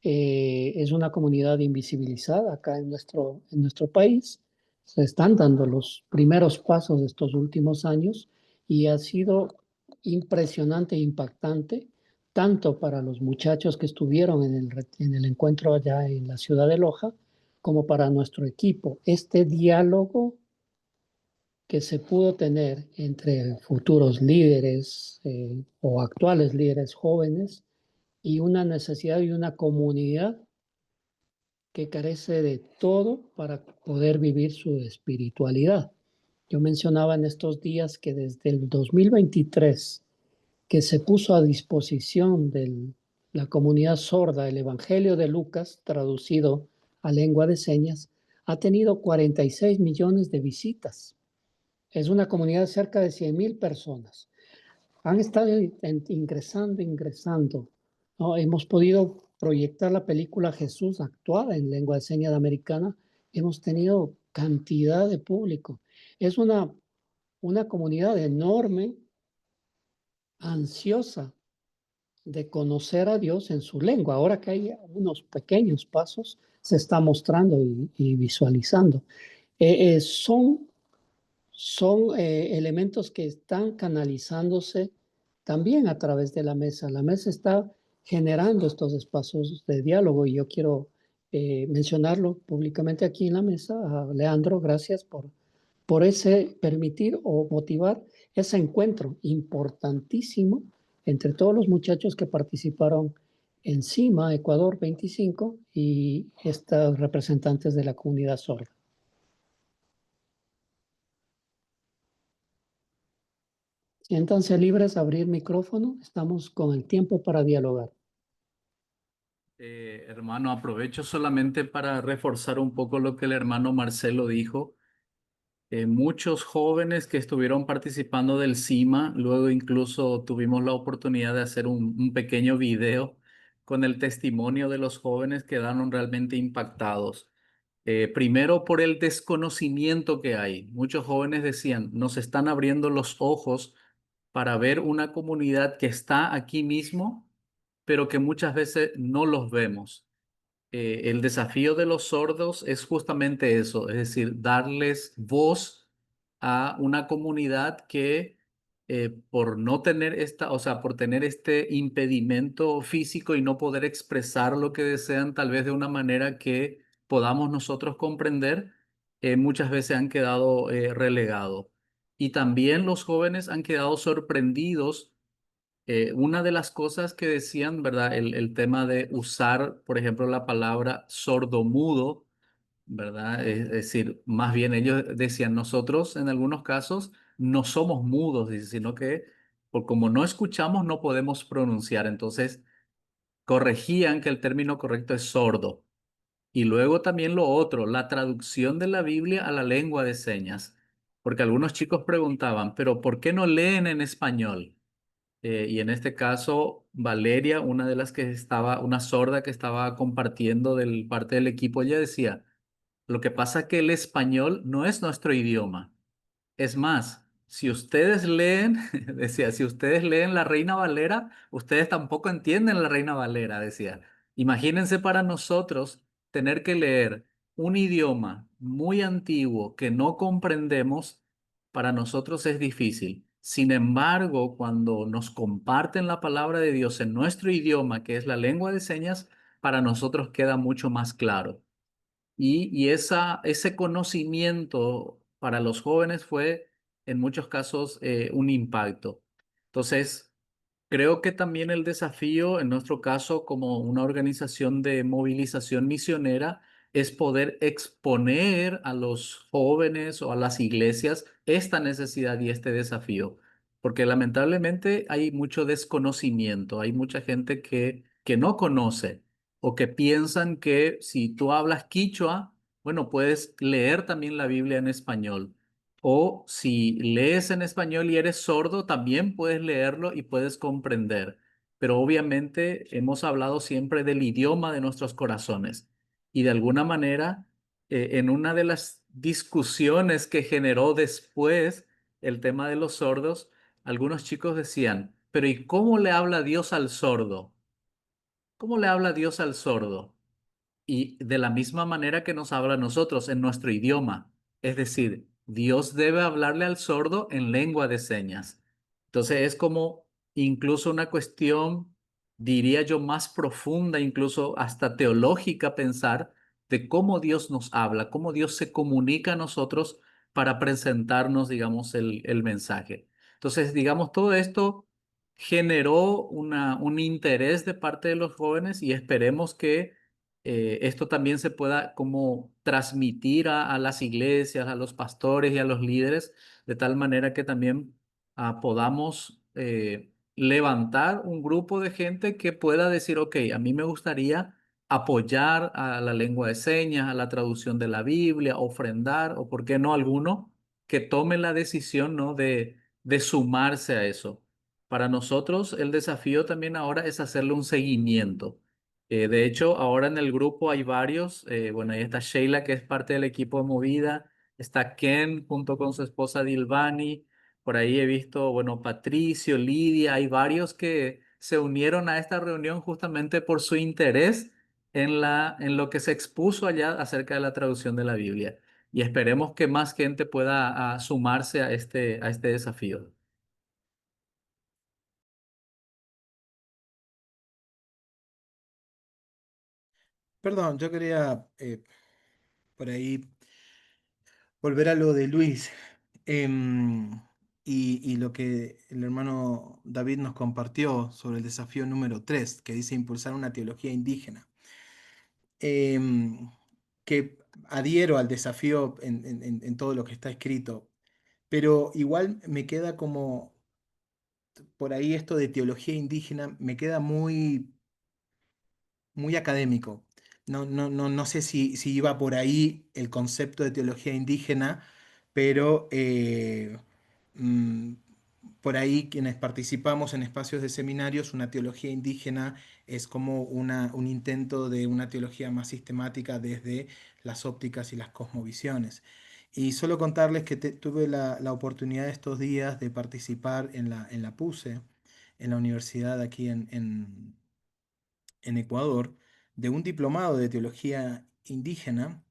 es una comunidad invisibilizada acá en nuestro país. Se están dando los primeros pasos de estos últimos años y ha sido impresionante e impactante, tanto para los muchachos que estuvieron en el encuentro allá en la ciudad de Loja, como para nuestro equipo. Este diálogo que se pudo tener entre futuros líderes o actuales líderes jóvenes y una necesidad y una comunidad que carece de todo para poder vivir su espiritualidad. Yo mencionaba en estos días que desde el 2023, que se puso a disposición de la comunidad sorda el Evangelio de Lucas, traducido a lengua de señas, ha tenido 46 millones de visitas. Es una comunidad de cerca de 100,000 personas. Han estado ingresando. ¿No? Hemos podido proyectar la película Jesús actuada en lengua de señas americana. Hemos tenido cantidad de público. Es una comunidad enorme, ansiosa de conocer a Dios en su lengua. Ahora que hay unos pequeños pasos, se está mostrando y visualizando. Son elementos que están canalizándose también a través de la mesa. La mesa está generando estos espacios de diálogo. Y yo quiero mencionarlo públicamente aquí en la mesa. A Leandro, gracias por ese permitir o motivar ese encuentro importantísimo entre todos los muchachos que participaron en CIMA Ecuador 25 y estos representantes de la comunidad sorda. Siéntanse libres a abrir micrófono. Estamos con el tiempo para dialogar. Hermano, aprovecho solamente para reforzar un poco lo que el hermano Marcelo dijo. Muchos jóvenes que estuvieron participando del CIMA, luego incluso tuvimos la oportunidad de hacer un pequeño video con el testimonio de los jóvenes, quedaron realmente impactados. Primero por el desconocimiento que hay. Muchos jóvenes decían, nos están abriendo los ojos para ver una comunidad que está aquí mismo, pero que muchas veces no los vemos. El desafío de los sordos es justamente eso, es decir, darles voz a una comunidad que por no tener o sea, por tener este impedimento físico y no poder expresar lo que desean tal vez de una manera que podamos nosotros comprender, muchas veces han quedado relegados. Y también los jóvenes han quedado sorprendidos. Una de las cosas que decían, ¿verdad? El tema de usar, por ejemplo, la palabra sordomudo, ¿verdad? Es decir, más bien ellos decían, nosotros en algunos casos no somos mudos, dice, sino que como no escuchamos no podemos pronunciar. Entonces, corregían que el término correcto es sordo. Y luego también lo otro, la traducción de la Biblia a la lengua de señas. Porque algunos chicos preguntaban, pero ¿por qué no leen en español? Y en este caso, Valeria, una de las que estaba, una sorda que estaba compartiendo del parte del equipo, ella decía, lo que pasa es que el español no es nuestro idioma. Es más, si ustedes leen, decía, si ustedes leen la Reina Valera, ustedes tampoco entienden la Reina Valera, decía. Imagínense para nosotros tener que leer un idioma muy antiguo que no comprendemos, para nosotros es difícil. Sin embargo, cuando nos comparten la palabra de Dios en nuestro idioma, que es la lengua de señas, para nosotros queda mucho más claro. Y ese conocimiento para los jóvenes fue en muchos casos un impacto. Entonces, creo que también el desafío, en nuestro caso, como una organización de movilización misionera, es poder exponer a los jóvenes o a las iglesias esta necesidad y este desafío. Porque lamentablemente hay mucho desconocimiento, hay mucha gente que no conoce o que piensan que si tú hablas quichua, bueno, puedes leer también la Biblia en español. O si lees en español y eres sordo, también puedes leerlo y puedes comprender. Pero obviamente hemos hablado siempre del idioma de nuestros corazones. Y de alguna manera, en una de las discusiones que generó después el tema de los sordos, algunos chicos decían, pero ¿y cómo le habla Dios al sordo? ¿Cómo le habla Dios al sordo? Y de la misma manera que nos habla a nosotros en nuestro idioma. Es decir, Dios debe hablarle al sordo en lengua de señas. Entonces es como incluso una cuestión, diría yo, más profunda, incluso hasta teológica, pensar de cómo Dios nos habla, cómo Dios se comunica a nosotros para presentarnos, digamos, el mensaje. Entonces, digamos, todo esto generó un interés de parte de los jóvenes y esperemos que esto también se pueda como transmitir a las iglesias, a los pastores y a los líderes, de tal manera que también podamos levantar un grupo de gente que pueda decir, ok, a mí me gustaría apoyar a la lengua de señas, a la traducción de la Biblia, ofrendar, o por qué no alguno que tome la decisión, ¿no? de sumarse a eso. Para nosotros el desafío también ahora es hacerle un seguimiento. De hecho, ahora en el grupo hay varios. Bueno, ahí está Sheila, que es parte del equipo de Movida. Está Ken junto con su esposa Dilvani. Por ahí he visto, bueno, Patricio, Lidia. Hay varios que se unieron a esta reunión justamente por su interés en lo que se expuso allá acerca de la traducción de la Biblia. Y esperemos que más gente pueda sumarse a este desafío. Perdón, yo quería por ahí volver a lo de Luis em, y lo que el hermano David nos compartió sobre el desafío número 3, que dice impulsar una teología indígena. Em, que adhiero al desafío en todo lo que está escrito, pero igual me queda como por ahí esto de teología indígena, me queda muy académico. No sé si iba por ahí el concepto de teología indígena, pero mm, por ahí quienes participamos en espacios de seminarios, una teología indígena es como un intento de una teología más sistemática desde las ópticas y las cosmovisiones. Y solo contarles que tuve la oportunidad estos días de participar en la PUCE, en la universidad aquí en Ecuador, de un diplomado de teología indígena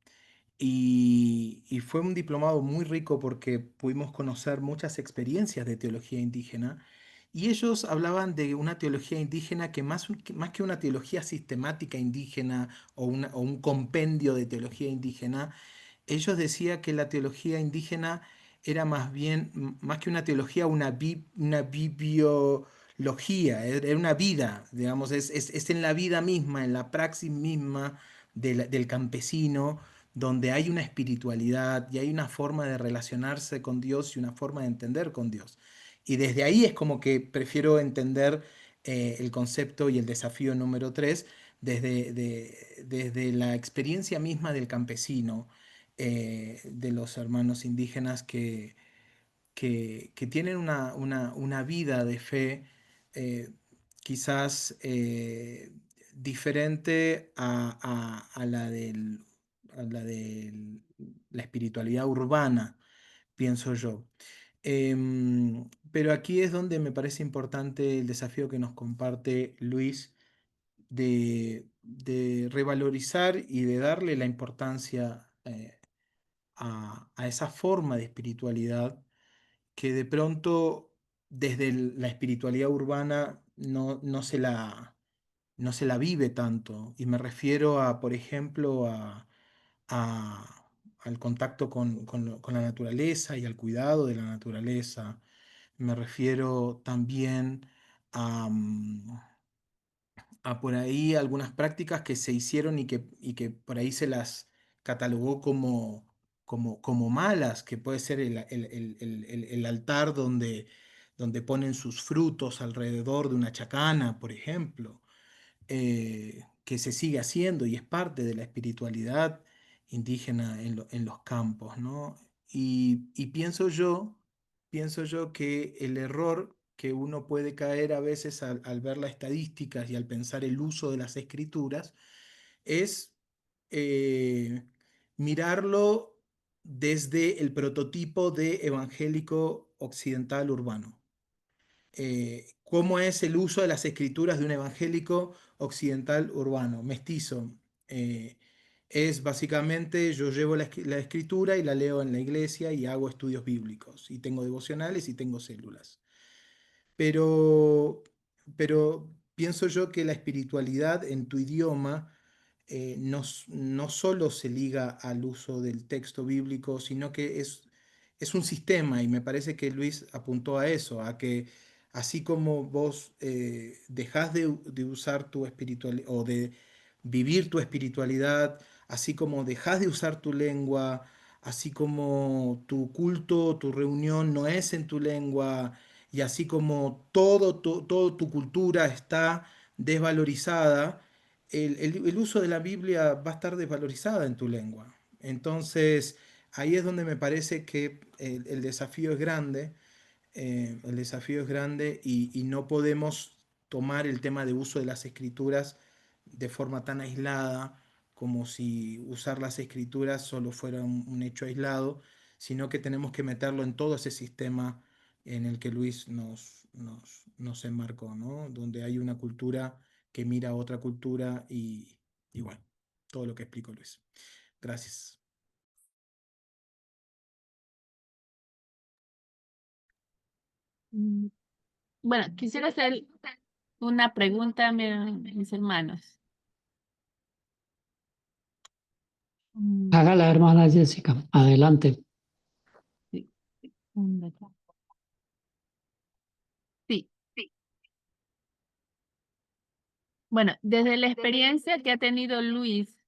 y fue un diplomado muy rico porque pudimos conocer muchas experiencias de teología indígena y ellos hablaban de una teología indígena que más que una teología sistemática indígena o un compendio de teología indígena, ellos decían que la teología indígena era más bien, más que una teología, una bibliología, era una vida, digamos, es en la vida misma, en la praxis misma del campesino, donde hay una espiritualidad y hay una forma de relacionarse con Dios y una forma de entender con Dios. Y desde ahí es como que prefiero entender el concepto y el desafío número 3 desde la experiencia misma del campesino, de los hermanos indígenas que tienen una vida de fe eh, quizás diferente a a la de la espiritualidad urbana, pienso yo. Pero aquí es donde me parece importante el desafío que nos comparte Luis de revalorizar y de darle la importancia a esa forma de espiritualidad que de pronto desde la espiritualidad urbana no se la vive tanto. Y me refiero a, por ejemplo, al contacto con la naturaleza y al cuidado de la naturaleza. Me refiero también a, a por ahí algunas prácticas que se hicieron y que por ahí se las catalogó como malas, que puede ser el altar donde ponen sus frutos alrededor de una chacana, por ejemplo, que se sigue haciendo y es parte de la espiritualidad indígena en los campos, ¿no? Y pienso yo que el error que uno puede caer a veces al ver las estadísticas y al pensar el uso de las escrituras es eh, mirarlo desde el prototipo de evangélico occidental urbano. ¿Cómo es el uso de las escrituras de un evangélico occidental urbano, mestizo? Eh, es básicamente yo llevo la escritura y la leo en la iglesia y hago estudios bíblicos y tengo devocionales y tengo células. Pero, pero pienso yo que la espiritualidad en tu idioma no solo se liga al uso del texto bíblico, sino que es un sistema y me parece que Luis apuntó a eso, a que así como vos dejás de usar tu espiritualidad o de vivir tu espiritualidad, así como dejás de usar tu lengua, así como tu culto, tu reunión no es en tu lengua, y así como todo tu cultura está desvalorizada, el uso de la Biblia va a estar desvalorizada en tu lengua. Entonces, ahí es donde me parece que el desafío es grande, el desafío es grande y no podemos tomar el tema de uso de las escrituras de forma tan aislada como si usar las escrituras solo fuera un hecho aislado, sino que tenemos que meterlo en todo ese sistema en el que Luis nos enmarcó, ¿no? Donde hay una cultura que mira a otra cultura y bueno, todo lo que explicó Luis. Gracias. Mm, Bueno, quisiera hacer una pregunta a mis hermanos. Hágala, hermana Jessica. Adelante. Sí. Sí. Bueno, desde la experiencia que ha tenido Luis,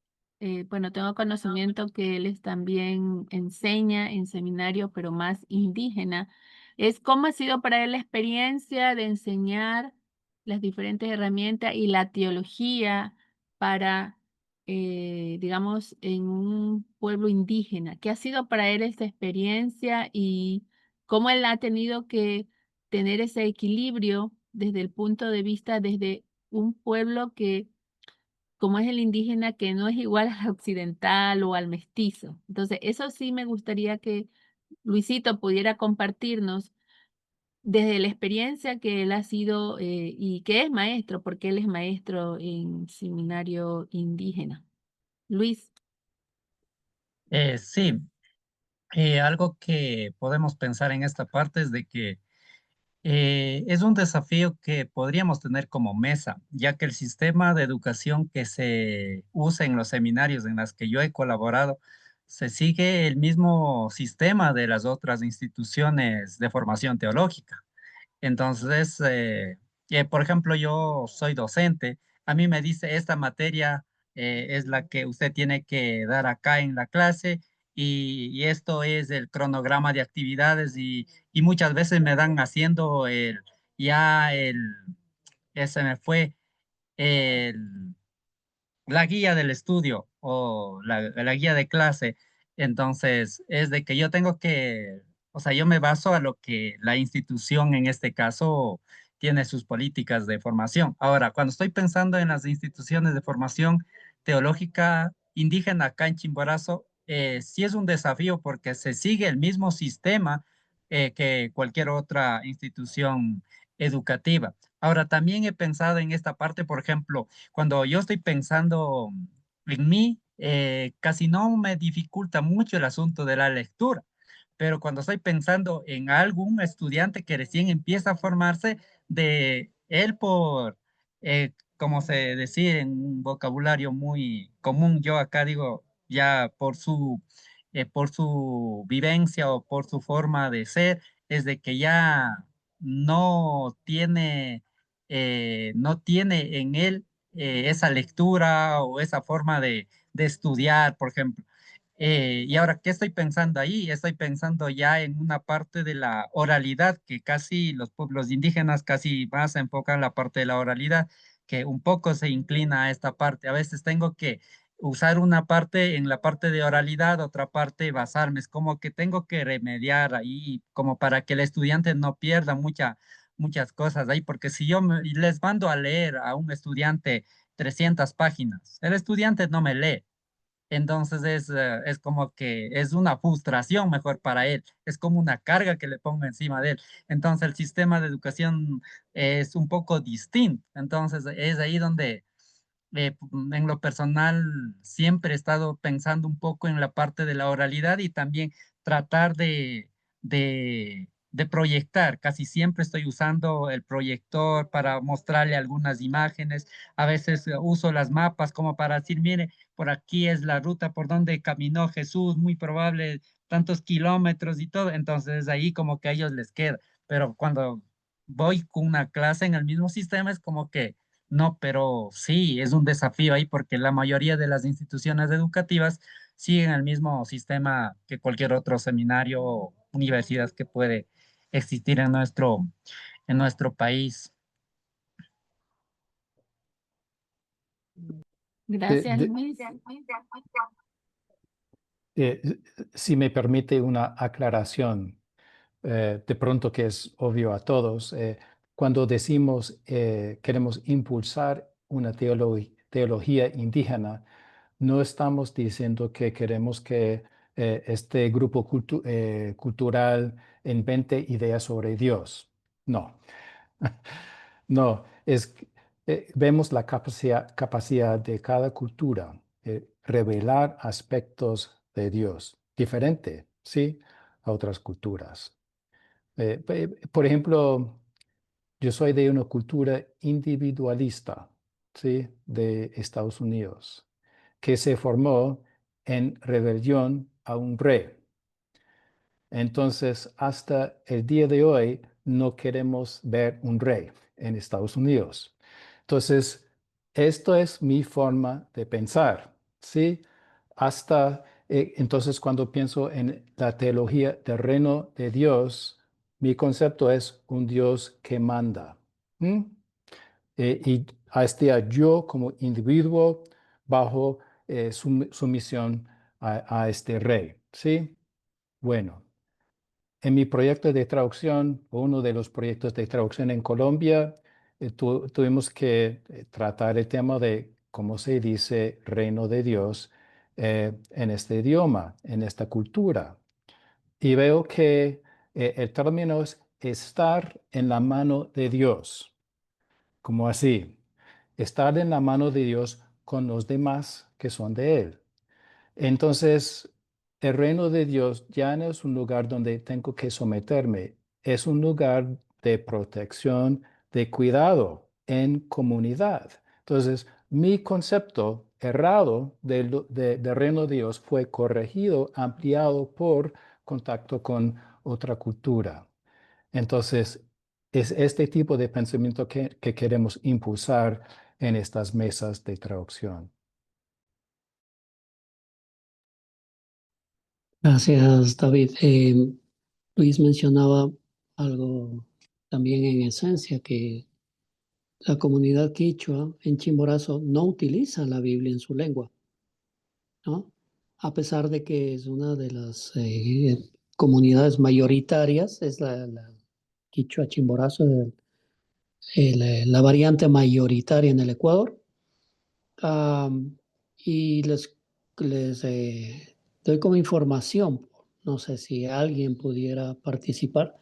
bueno, tengo conocimiento que él también enseña en seminario, pero más indígena. Es cómo ha sido para él la experiencia de enseñar las diferentes herramientas y la teología para, digamos, en un pueblo indígena. ¿Qué ha sido para él esta experiencia y cómo él ha tenido que tener ese equilibrio desde el punto de vista, desde un pueblo que, como es el indígena, que no es igual al occidental o al mestizo? Entonces, eso sí me gustaría que Luisito pudiera compartirnos desde la experiencia que él ha sido y que es maestro, porque él es maestro en seminario indígena. Luis. Sí, algo que podemos pensar en esta parte es de que es un desafío que podríamos tener como mesa, ya que el sistema de educación que se usa en los seminarios en los que yo he colaborado, se sigue el mismo sistema de las otras instituciones de formación teológica. Entonces, por ejemplo, yo soy docente, a mí me dice esta materia es la que usted tiene que dar acá en la clase y esto es el cronograma de actividades y muchas veces me dan haciendo ya el, ese me fue, el, la guía del estudio o la guía de clase. Entonces, es de que yo tengo que, o sea, yo me baso a lo que la institución en este caso tiene sus políticas de formación. Ahora, cuando estoy pensando en las instituciones de formación teológica indígena acá en Chimborazo, sí es un desafío porque se sigue el mismo sistema que cualquier otra institución educativa. Ahora, también he pensado en esta parte, por ejemplo, cuando yo estoy pensando en mí, casi no me dificulta mucho el asunto de la lectura, pero cuando estoy pensando en algún estudiante que recién empieza a formarse, de él como se decía en un vocabulario muy común, yo acá digo, ya por su vivencia o por su forma de ser, es de que ya no tiene en él esa lectura o esa forma de estudiar, por ejemplo. Y ahora, ¿qué estoy pensando ahí? Estoy pensando ya en una parte de la oralidad, que casi los pueblos indígenas casi más se enfocan en la parte de la oralidad, que un poco se inclina a esta parte. A veces tengo que usar una parte en la parte de oralidad, otra parte basarme. Es como que tengo que remediar ahí, como para que el estudiante no pierda muchas cosas ahí, porque si yo les mando a leer a un estudiante 300 páginas, el estudiante no me lee. Entonces es como que es una frustración mejor para él, es como una carga que le pongo encima de él. Entonces el sistema de educación es un poco distinto. Entonces es ahí donde en lo personal siempre he estado pensando un poco en la parte de la oralidad y también tratar de proyectar. Casi siempre estoy usando el proyector para mostrarle algunas imágenes. A veces uso las mapas como para decir, mire, por aquí es la ruta por donde caminó Jesús, muy probable tantos kilómetros y todo. Entonces ahí como que a ellos les queda. Pero cuando voy con una clase en el mismo sistema es como que no, pero sí, es un desafío ahí porque la mayoría de las instituciones educativas siguen el mismo sistema que cualquier otro seminario o universidad que puede existir en nuestro país. Gracias, de- Luis. si me permite una aclaración, de pronto que es obvio a todos, cuando decimos queremos impulsar una teología indígena, no estamos diciendo que queremos que este grupo cultural invente ideas sobre Dios. No. No, vemos la capacidad de cada cultura revelar aspectos de Dios diferente, ¿sí? A otras culturas. Por ejemplo, yo soy de una cultura individualista, ¿sí? De Estados Unidos, que se formó en rebelión a un rey. Entonces, hasta el día de hoy, no queremos ver un rey en Estados Unidos. Entonces, esto es mi forma de pensar, ¿sí? Entonces, cuando pienso en la teología del reino de Dios, mi concepto es un Dios que manda. Y hasta yo como individuo bajo sumisión a este rey, ¿sí? Bueno. En mi proyecto de traducción, uno de los proyectos de traducción en Colombia, tuvimos que tratar el tema de cómo se dice reino de Dios en este idioma, en esta cultura. Y veo que el término es estar en la mano de Dios. Como así, estar en la mano de Dios con los demás que son de Él. Entonces, el reino de Dios ya no es un lugar donde tengo que someterme, es un lugar de protección, de cuidado en comunidad. Entonces, mi concepto errado del reino de Dios fue corregido, ampliado por contacto con otra cultura. Entonces, es este tipo de pensamiento que queremos impulsar en estas mesas de traducción. Gracias, David. Luis mencionaba algo también en esencia, que la comunidad quichua en Chimborazo no utiliza la Biblia en su lengua, ¿no? A pesar de que es una de las comunidades mayoritarias, es la quichua Chimborazo, la variante mayoritaria en el Ecuador. Y les doy como información, no sé si alguien pudiera participar,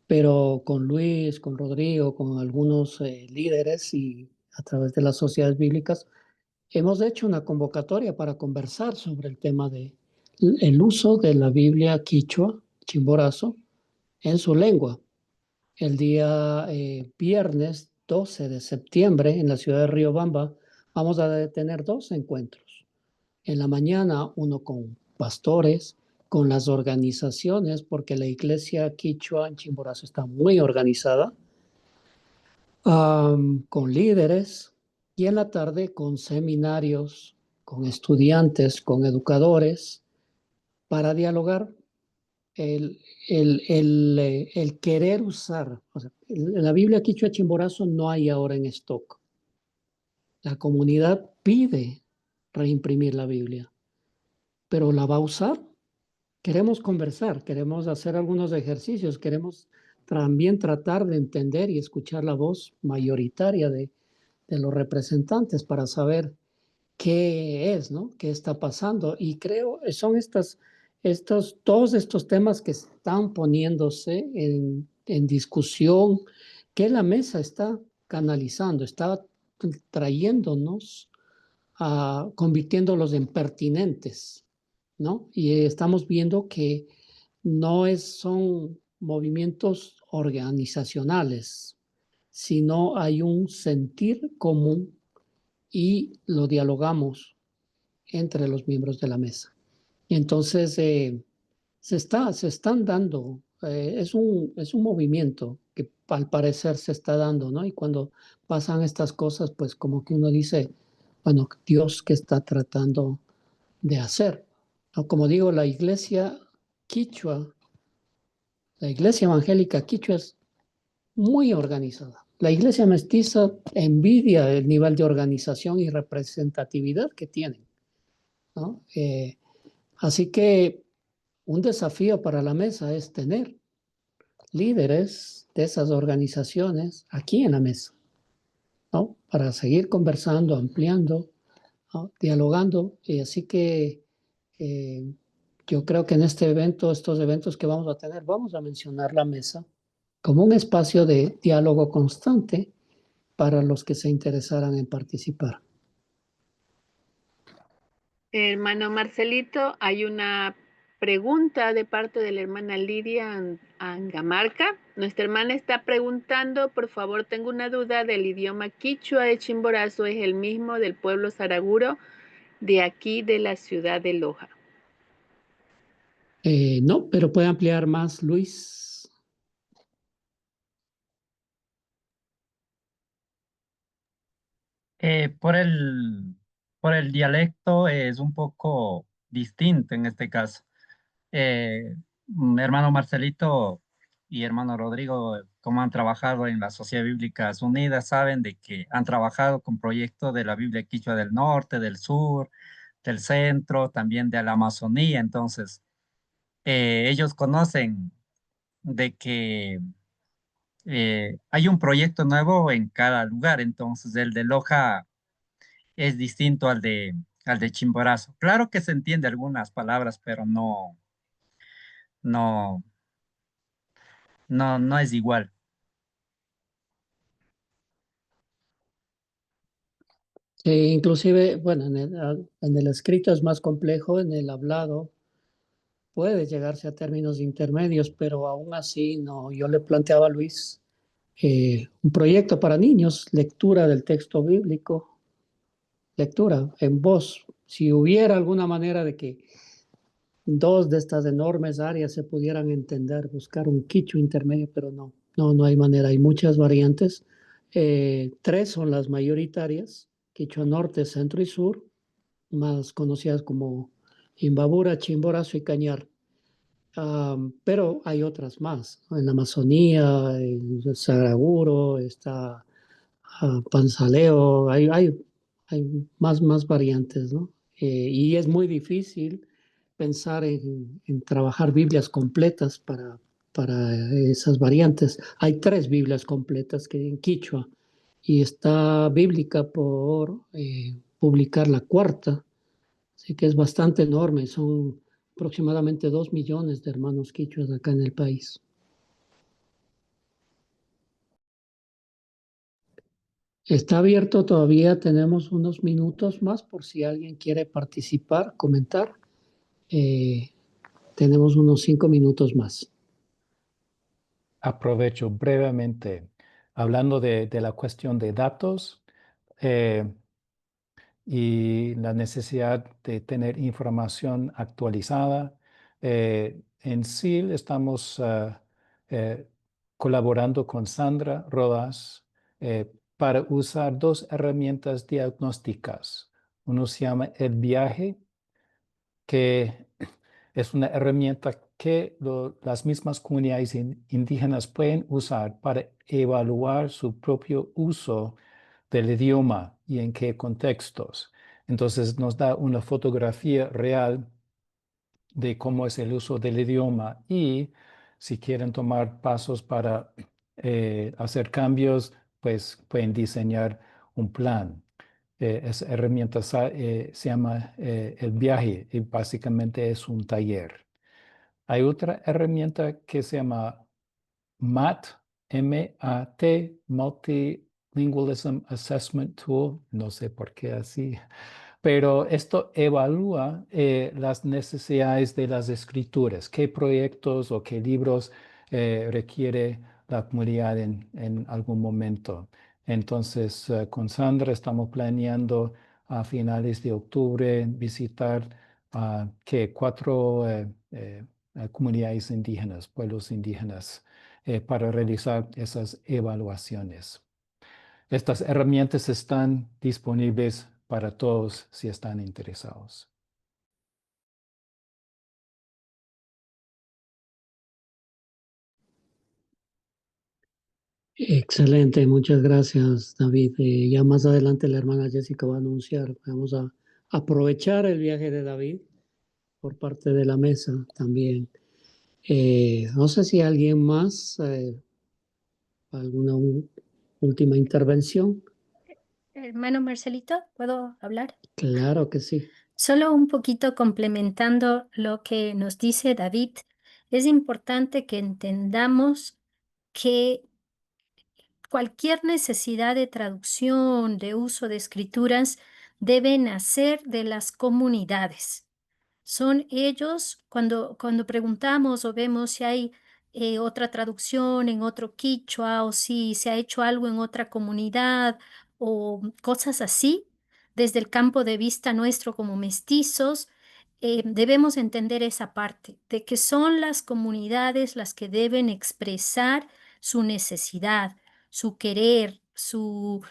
pero con Luis, con Rodrigo, con algunos líderes y a través de las sociedades bíblicas, hemos hecho una convocatoria para conversar sobre el tema de el uso de la Biblia quichua, Chimborazo, en su lengua. El día viernes 12 de septiembre en la ciudad de Riobamba vamos a tener 2 encuentros. En la mañana uno con pastores, con las organizaciones, porque la iglesia quichua en Chimborazo está muy organizada, con líderes, y en la tarde con seminarios, con estudiantes, con educadores, para dialogar el querer usar. O sea, la Biblia quichua Chimborazo no hay ahora en stock. La comunidad pide reimprimir la Biblia, pero ¿la va a usar? Queremos conversar, queremos hacer algunos ejercicios, queremos también tratar de entender y escuchar la voz mayoritaria de los representantes para saber qué es, ¿no? ¿Qué está pasando? Y creo son todos estos temas que están poniéndose en discusión, que la mesa está canalizando, está trayéndonos, convirtiéndolos en pertinentes, ¿no? Y estamos viendo que son movimientos organizacionales, sino hay un sentir común y lo dialogamos entre los miembros de la mesa. Entonces, se están dando, es un movimiento que al parecer se está dando, ¿no? Y cuando pasan estas cosas, pues como que uno dice, bueno, Dios, ¿qué está tratando de hacer? ¿No? Como digo, la iglesia quichua, la iglesia evangélica quichua es muy organizada. La iglesia mestiza envidia el nivel de organización y representatividad que tienen, ¿no? Así que un desafío para la mesa es tener líderes de esas organizaciones aquí en la mesa, ¿no? Para seguir conversando, ampliando, ¿no? Dialogando. Y así que yo creo que en estos eventos que vamos a tener, vamos a mencionar la mesa como un espacio de diálogo constante para los que se interesaran en participar. Hermano Marcelito, hay una pregunta de parte de la hermana Lidia Angamarca. Nuestra hermana está preguntando, por favor, tengo una duda del idioma quichua de Chimborazo, ¿es el mismo del pueblo saraguro de aquí de la ciudad de Loja? No, pero puede ampliar más, Luis. Por por el dialecto es un poco distinto en este caso. Hermano Marcelito y hermano Rodrigo, como han trabajado en las Sociedades Bíblicas Unidas, saben de que han trabajado con proyectos de la Biblia Quichua del norte, del sur, del centro, también de la Amazonía. Entonces, ellos conocen de que hay un proyecto nuevo en cada lugar. Entonces, el de Loja es distinto al de Chimborazo. Claro que se entiende algunas palabras, pero no, no es igual. Inclusive, bueno, en el escrito es más complejo, en el hablado puede llegarse a términos intermedios, pero aún así, no, yo le planteaba a Luis un proyecto para niños, lectura del texto bíblico, lectura en voz. Si hubiera alguna manera de que dos de estas enormes áreas se pudieran entender, buscar un quicho intermedio, pero no hay manera. Hay muchas variantes. Tres son las mayoritarias: quichua norte, centro y sur, más conocidas como Imbabura, Chimborazo y Cañar. Pero hay otras más, ¿no? En la Amazonía, en Saraguro, está Panzaleo, hay más variantes, ¿no? Y es muy difícil pensar en trabajar Biblias completas para esas variantes. Hay tres Biblias completas que en Quichua y está bíblica por publicar la cuarta, así que es bastante enorme, son aproximadamente 2 millones de hermanos quichuas acá en el país. Está abierto todavía, tenemos unos minutos más por si alguien quiere participar, comentar. Tenemos unos 5 minutos más. Aprovecho brevemente, hablando de la cuestión de datos y la necesidad de tener información actualizada. En SIL estamos colaborando con Sandra Rodas para usar dos herramientas diagnósticas. Uno se llama El Viaje, que es una herramienta que las mismas comunidades indígenas pueden usar para evaluar su propio uso del idioma y en qué contextos. Entonces nos da una fotografía real de cómo es el uso del idioma y si quieren tomar pasos para hacer cambios, pues pueden diseñar un plan. Esa herramienta se llama El Viaje y básicamente es un taller. Hay otra herramienta que se llama MAT, M-A-T, Multilingualism Assessment Tool, no sé por qué así, pero esto evalúa las necesidades de las escrituras, qué proyectos o qué libros requiere la comunidad en algún momento. Entonces, con Sandra estamos planeando a finales de octubre visitar que 4 comunidades indígenas, pueblos indígenas, para realizar esas evaluaciones. Estas herramientas están disponibles para todos si están interesados. Excelente, muchas gracias, David. Ya más adelante la hermana Jessica va a anunciar. Vamos a aprovechar el viaje de David por parte de la mesa también. No sé si alguien más, alguna última intervención. Hermano Marcelito, ¿puedo hablar? Claro que sí. Solo un poquito complementando lo que nos dice David, es importante que entendamos que cualquier necesidad de traducción, de uso de escrituras, debe nacer de las comunidades. Son ellos, cuando preguntamos o vemos si hay otra traducción en otro quichua o si se ha hecho algo en otra comunidad o cosas así, desde el campo de vista nuestro como mestizos, debemos entender esa parte, de que son las comunidades las que deben expresar su necesidad, su querer, su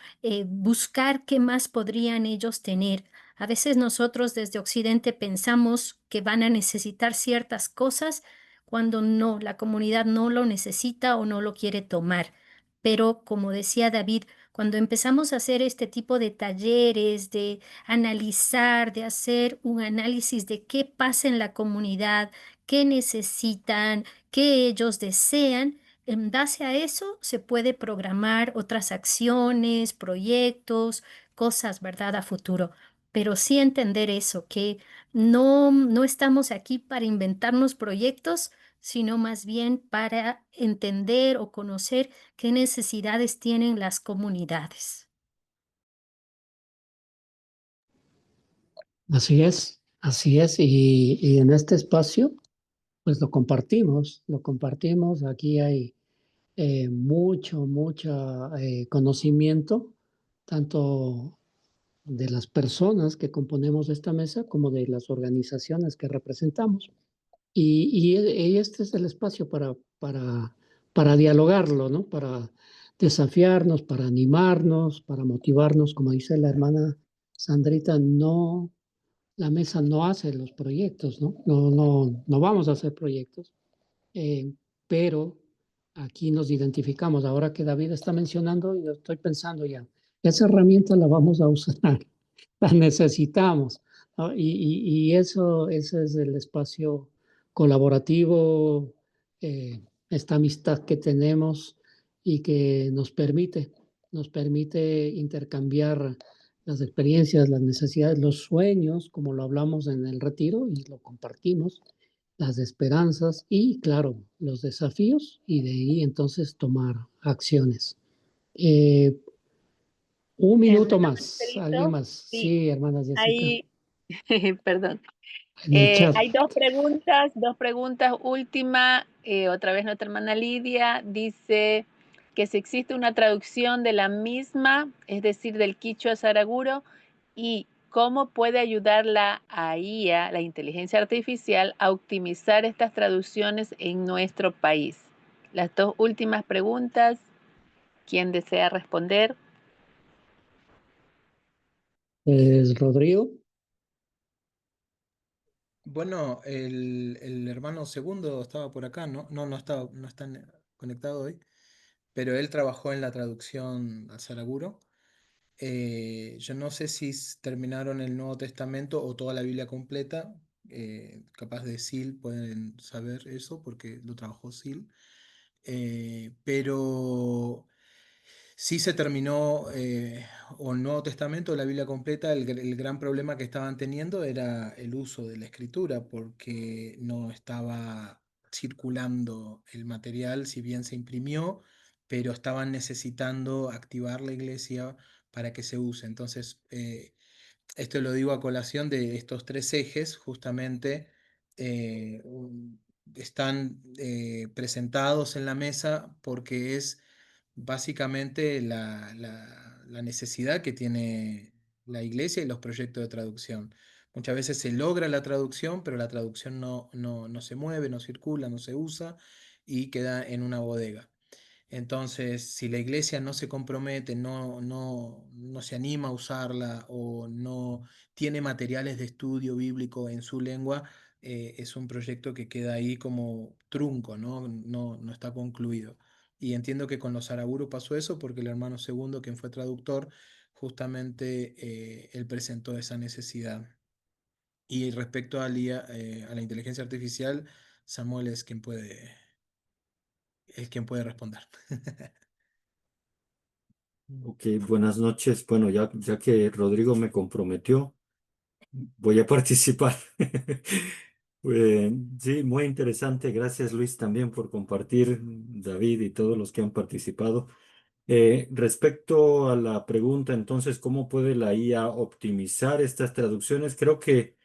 buscar qué más podrían ellos tener. A veces nosotros desde Occidente pensamos que van a necesitar ciertas cosas cuando no, la comunidad no lo necesita o no lo quiere tomar. Pero como decía David, cuando empezamos a hacer este tipo de talleres, de analizar, de hacer un análisis de qué pasa en la comunidad, qué necesitan, qué ellos desean, en base a eso se puede programar otras acciones, proyectos, cosas, ¿verdad?, a futuro. Pero sí entender eso, que no estamos aquí para inventarnos proyectos, sino más bien para entender o conocer qué necesidades tienen las comunidades. Así es, y en este espacio, pues lo compartimos, aquí hay mucho conocimiento, tanto de las personas que componemos esta mesa como de las organizaciones que representamos. Y este es el espacio para dialogarlo, ¿no? Para desafiarnos, para animarnos, para motivarnos, como dice la hermana Sandrita, no, la mesa no hace los proyectos, ¿no? No vamos a hacer proyectos, pero aquí nos identificamos. Ahora que David está mencionando, yo estoy pensando ya, esa herramienta la vamos a usar, la necesitamos, ¿no? Ese es el espacio colaborativo, esta amistad que tenemos y que nos permite intercambiar las experiencias, las necesidades, los sueños, como lo hablamos en el retiro y lo compartimos, las esperanzas y, claro, los desafíos, y de ahí entonces tomar acciones. Un minuto Hermano más, alguien Marcelito, más. sí, Sí, hermana Jessica. hay, perdón, En el chat. hay dos preguntas. Última, otra vez nuestra hermana Lidia dice que si existe una traducción de la misma, es decir, del quichua saraguro, y cómo puede ayudar la IA, la inteligencia artificial, a optimizar estas traducciones en nuestro país. Las dos últimas preguntas, ¿quién desea responder? Es Rodrigo. Bueno, el hermano segundo estaba por acá, ¿no? No está conectado hoy, pero él trabajó en la traducción al Saraguro. Yo no sé si terminaron el Nuevo Testamento o toda la Biblia completa. Capaz de Sil pueden saber eso porque lo trabajó Sil. Pero sí se terminó, o el Nuevo Testamento o la Biblia completa, el gran problema que estaban teniendo era el uso de la escritura, porque no estaba circulando el material, si bien se imprimió, pero estaban necesitando activar la iglesia para que se use. Entonces, esto lo digo a colación de estos tres ejes, justamente están presentados en la mesa porque es básicamente la necesidad que tiene la iglesia y los proyectos de traducción. Muchas veces se logra la traducción, pero la traducción no se mueve, no circula, no se usa y queda en una bodega. Entonces, si la iglesia no se compromete, no se anima a usarla o no tiene materiales de estudio bíblico en su lengua, es un proyecto que queda ahí como trunco, no está concluido. Y entiendo que con los Araburu pasó eso porque el hermano segundo, quien fue traductor, justamente él presentó esa necesidad. Y respecto a la inteligencia artificial, Samuel es quien puede responder. Ok, buenas noches. Bueno, ya que Rodrigo me comprometió, voy a participar. Sí, muy interesante. Gracias, Luis, también por compartir, David y todos los que han participado. Respecto a la pregunta, entonces, ¿cómo puede la IA optimizar estas traducciones? Creo que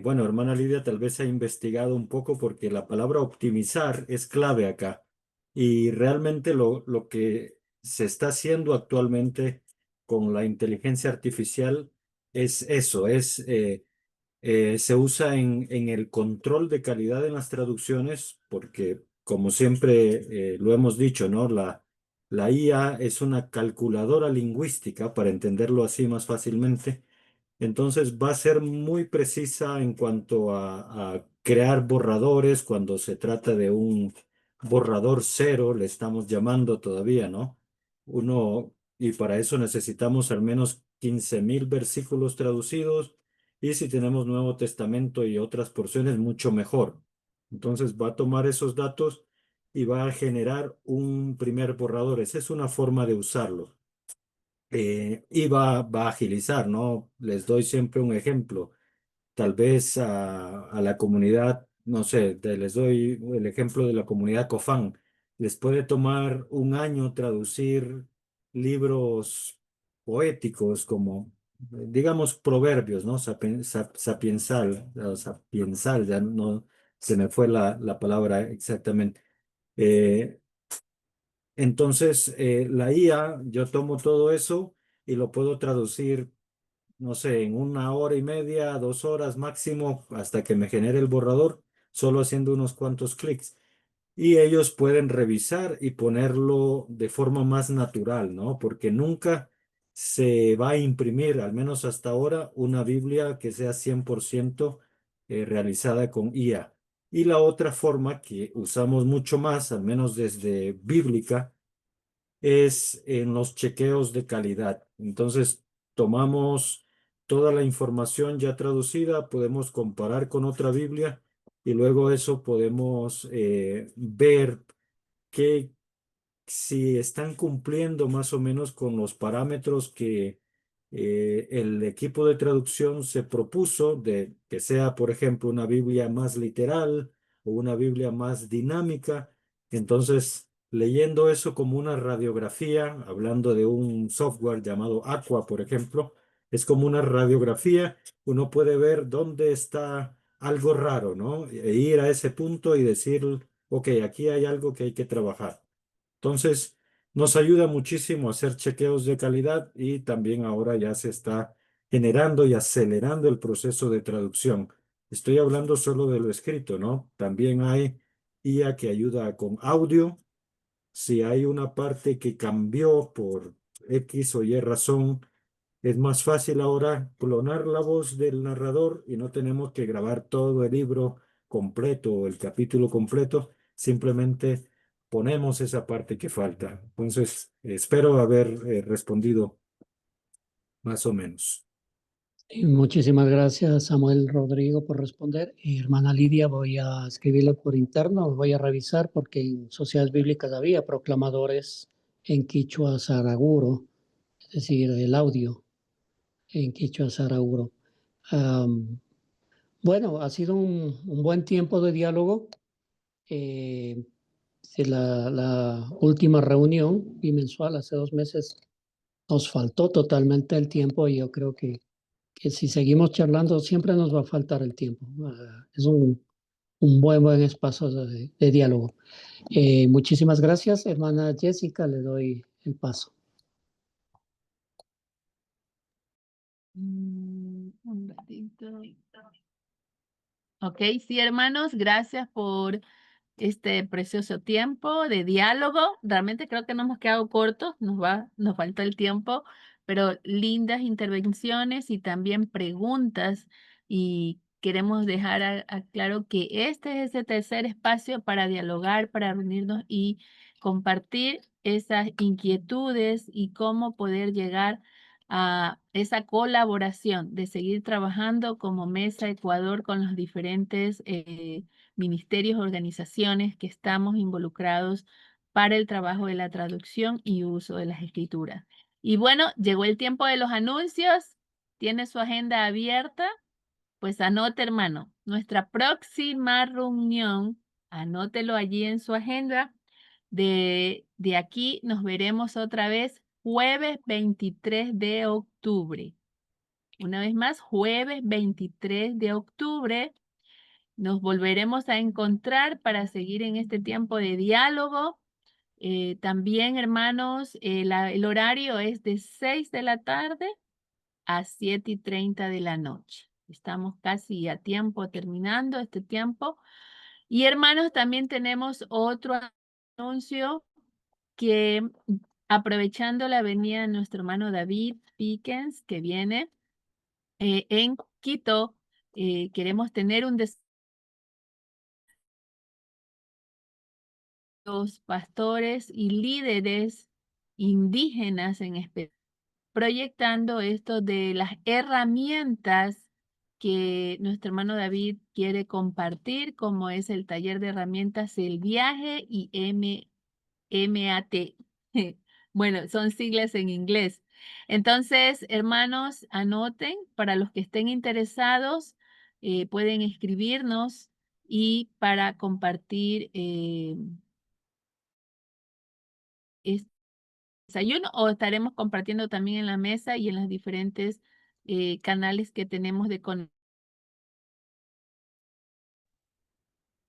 bueno, hermana Lidia, tal vez ha investigado un poco porque la palabra optimizar es clave acá. Y realmente lo que se está haciendo actualmente con la inteligencia artificial es eso, es Se usa en el control de calidad en las traducciones porque, como siempre lo hemos dicho, ¿no? La IA es una calculadora lingüística, para entenderlo así más fácilmente. Entonces va a ser muy precisa en cuanto a crear borradores cuando se trata de un borrador cero, le estamos llamando todavía, ¿no? Y para eso necesitamos al menos 15,000 versículos traducidos, y si tenemos Nuevo Testamento y otras porciones, mucho mejor. Entonces va a tomar esos datos y va a generar un primer borrador. Esa es una forma de usarlo. Y va a agilizar, ¿no? Les doy siempre un ejemplo. Tal vez a la comunidad, no sé, les doy el ejemplo de la comunidad Cofán. Les puede tomar un año traducir libros poéticos como, digamos, proverbios, ¿no? Sapiensal, ya no se me fue la palabra exactamente. Eh, entonces, la IA, yo tomo todo eso y lo puedo traducir, no sé, en 1 hora y media, 2 horas máximo, hasta que me genere el borrador, solo haciendo unos cuantos clics. Y ellos pueden revisar y ponerlo de forma más natural, ¿no? Porque nunca se va a imprimir, al menos hasta ahora, una Biblia que sea 100% realizada con IA. Y la otra forma que usamos mucho más, al menos desde Bíblica, es en los chequeos de calidad. Entonces, tomamos toda la información ya traducida, podemos comparar con otra Biblia y luego eso podemos ver que si están cumpliendo más o menos con los parámetros que el equipo de traducción se propuso, de que sea, por ejemplo, una Biblia más literal o una Biblia más dinámica. Entonces, leyendo eso como una radiografía, hablando de un software llamado Aqua, por ejemplo, es como una radiografía. Uno puede ver dónde está algo raro, ¿no? E ir a ese punto y decir, ok, aquí hay algo que hay que trabajar. Entonces, nos ayuda muchísimo a hacer chequeos de calidad, y también ahora ya se está generando y acelerando el proceso de traducción. Estoy hablando solo de lo escrito, ¿no? También hay IA que ayuda con audio. Si hay una parte que cambió por X o Y razón, es más fácil ahora clonar la voz del narrador y no tenemos que grabar todo el libro completo o el capítulo completo. Simplemente ponemos esa parte que falta. Entonces, espero haber respondido más o menos. Y muchísimas gracias, Samuel Rodrigo, por responder. Y hermana Lidia, voy a escribirlo por interno, voy a revisar porque en Sociedades Bíblicas había proclamadores en Quichua Saraguro, es decir, el audio en Quichua Saraguro. Bueno, ha sido un buen tiempo de diálogo. De la última reunión bimensual hace 2 meses nos faltó totalmente el tiempo, y yo creo que si seguimos charlando siempre nos va a faltar el tiempo. Es un buen espacio de diálogo. Muchísimas gracias, hermana Jessica, le doy el paso. Un ratito. Ok, sí, hermanos, gracias por este precioso tiempo de diálogo. Realmente creo que no hemos quedado cortos, nos falta el tiempo, pero lindas intervenciones y también preguntas, y queremos dejar claro que este es ese tercer espacio para dialogar, para reunirnos y compartir esas inquietudes y cómo poder llegar a esa colaboración de seguir trabajando como Mesa Ecuador con los diferentes ministerios, organizaciones que estamos involucrados para el trabajo de la traducción y uso de las escrituras. Y bueno, llegó el tiempo de los anuncios. ¿Tiene su agenda abierta? Pues anote, hermano, nuestra próxima reunión, anótelo allí en su agenda. De aquí nos veremos otra vez jueves 23 de octubre. Una vez más, jueves 23 de octubre. Nos volveremos a encontrar para seguir en este tiempo de diálogo. También, hermanos, el horario es de 6 de la tarde a 7:30 de la noche. estamos casi a tiempo, terminando este tiempo. Y hermanos, también tenemos otro anuncio que aprovechando la venida de nuestro hermano David Pickens, que viene en Quito, queremos tener un los pastores y líderes indígenas en especial, proyectando esto de las herramientas que nuestro hermano David quiere compartir, como es el taller de herramientas El Viaje y MAT. Bueno, son siglas en inglés. Entonces, hermanos, anoten, para los que estén interesados, pueden escribirnos y para compartir este desayuno, o estaremos compartiendo también en la mesa y en los diferentes canales que tenemos de conexión.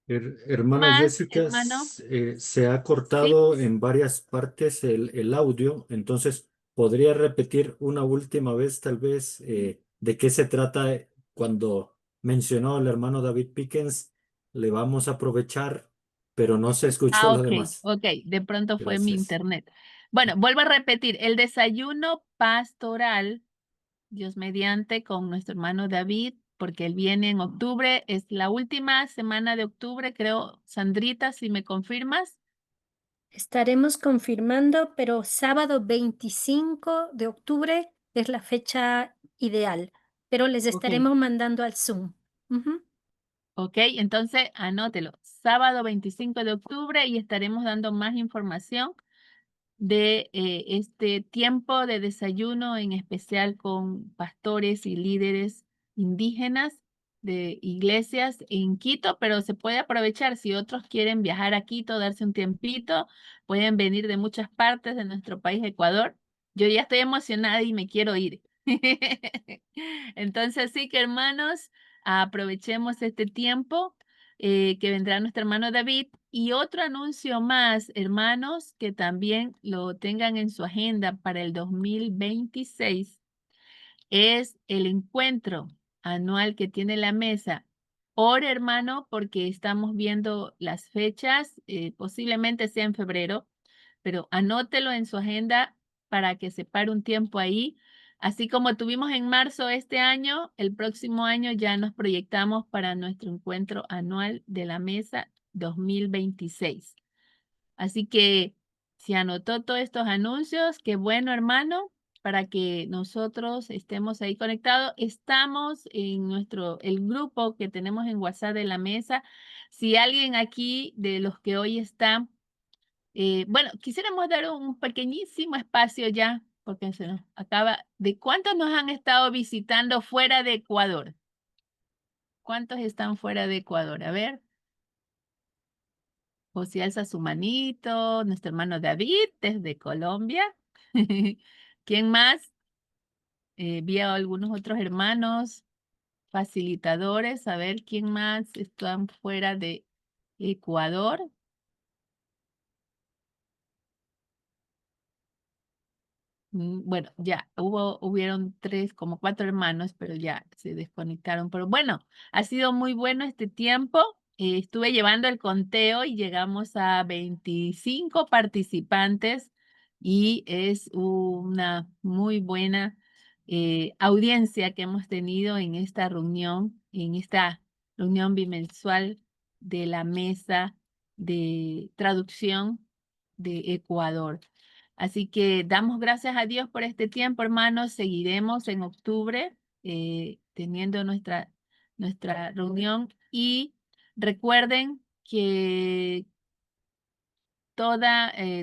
Hermana Más, Jessica, hermano, se ha sí, cortado en varias partes el audio, entonces podría repetir una última vez tal vez de qué se trata cuando mencionó al hermano David Pickens. Le vamos a aprovechar, pero no se escuchó lo ok, demás. ok, de pronto fue mi Gracias. internet. Bueno, vuelvo a repetir, el desayuno pastoral, Dios mediante, con nuestro hermano David, porque él viene en octubre, es la última semana de octubre, creo, Sandrita, si me confirmas. Estaremos confirmando, pero sábado 25 de octubre es la fecha ideal, pero les Ok, estaremos mandando al Zoom. Ujú. ok, entonces anótelo, sábado 25 de octubre y estaremos dando más información de este tiempo de desayuno, en especial con pastores y líderes indígenas de iglesias en Quito, pero se puede aprovechar si otros quieren viajar a Quito, darse un tiempito, pueden venir de muchas partes de nuestro país, Ecuador. Yo ya estoy emocionada y me quiero ir. Entonces sí que hermanos, aprovechemos este tiempo que vendrá nuestro hermano David. Y otro anuncio más, hermanos, que también lo tengan en su agenda para el 2026, es el encuentro anual que tiene la mesa. Ore, hermano, porque estamos viendo las fechas, posiblemente sea en febrero, pero anótelo en su agenda para que separe un tiempo ahí. Así como tuvimos en marzo este año, el próximo año ya nos proyectamos para nuestro encuentro anual de la mesa 2026. Así que si anotó todos estos anuncios, qué bueno, hermano, para que nosotros estemos ahí conectados. Estamos en el grupo que tenemos en WhatsApp de la mesa. Si alguien aquí de los que hoy están, bueno, quisiéramos dar un pequeñísimo espacio ya, porque se nos acaba. ¿De cuántos nos han estado visitando fuera de Ecuador? ¿Cuántos están fuera de Ecuador? A ver. O si alza su manito, nuestro hermano David desde Colombia. ¿Quién más? Vi a algunos otros hermanos facilitadores. A ver, ¿quién más están fuera de Ecuador? Bueno, ya hubieron como 4 hermanos, pero ya se desconectaron. Pero bueno, ha sido muy bueno este tiempo. Estuve llevando el conteo y llegamos a 25 participantes y es una muy buena audiencia que hemos tenido en esta reunión bimensual de la mesa de traducción de Ecuador. Así que damos gracias a Dios por este tiempo, hermanos. Seguiremos en octubre teniendo nuestra reunión. Y recuerden que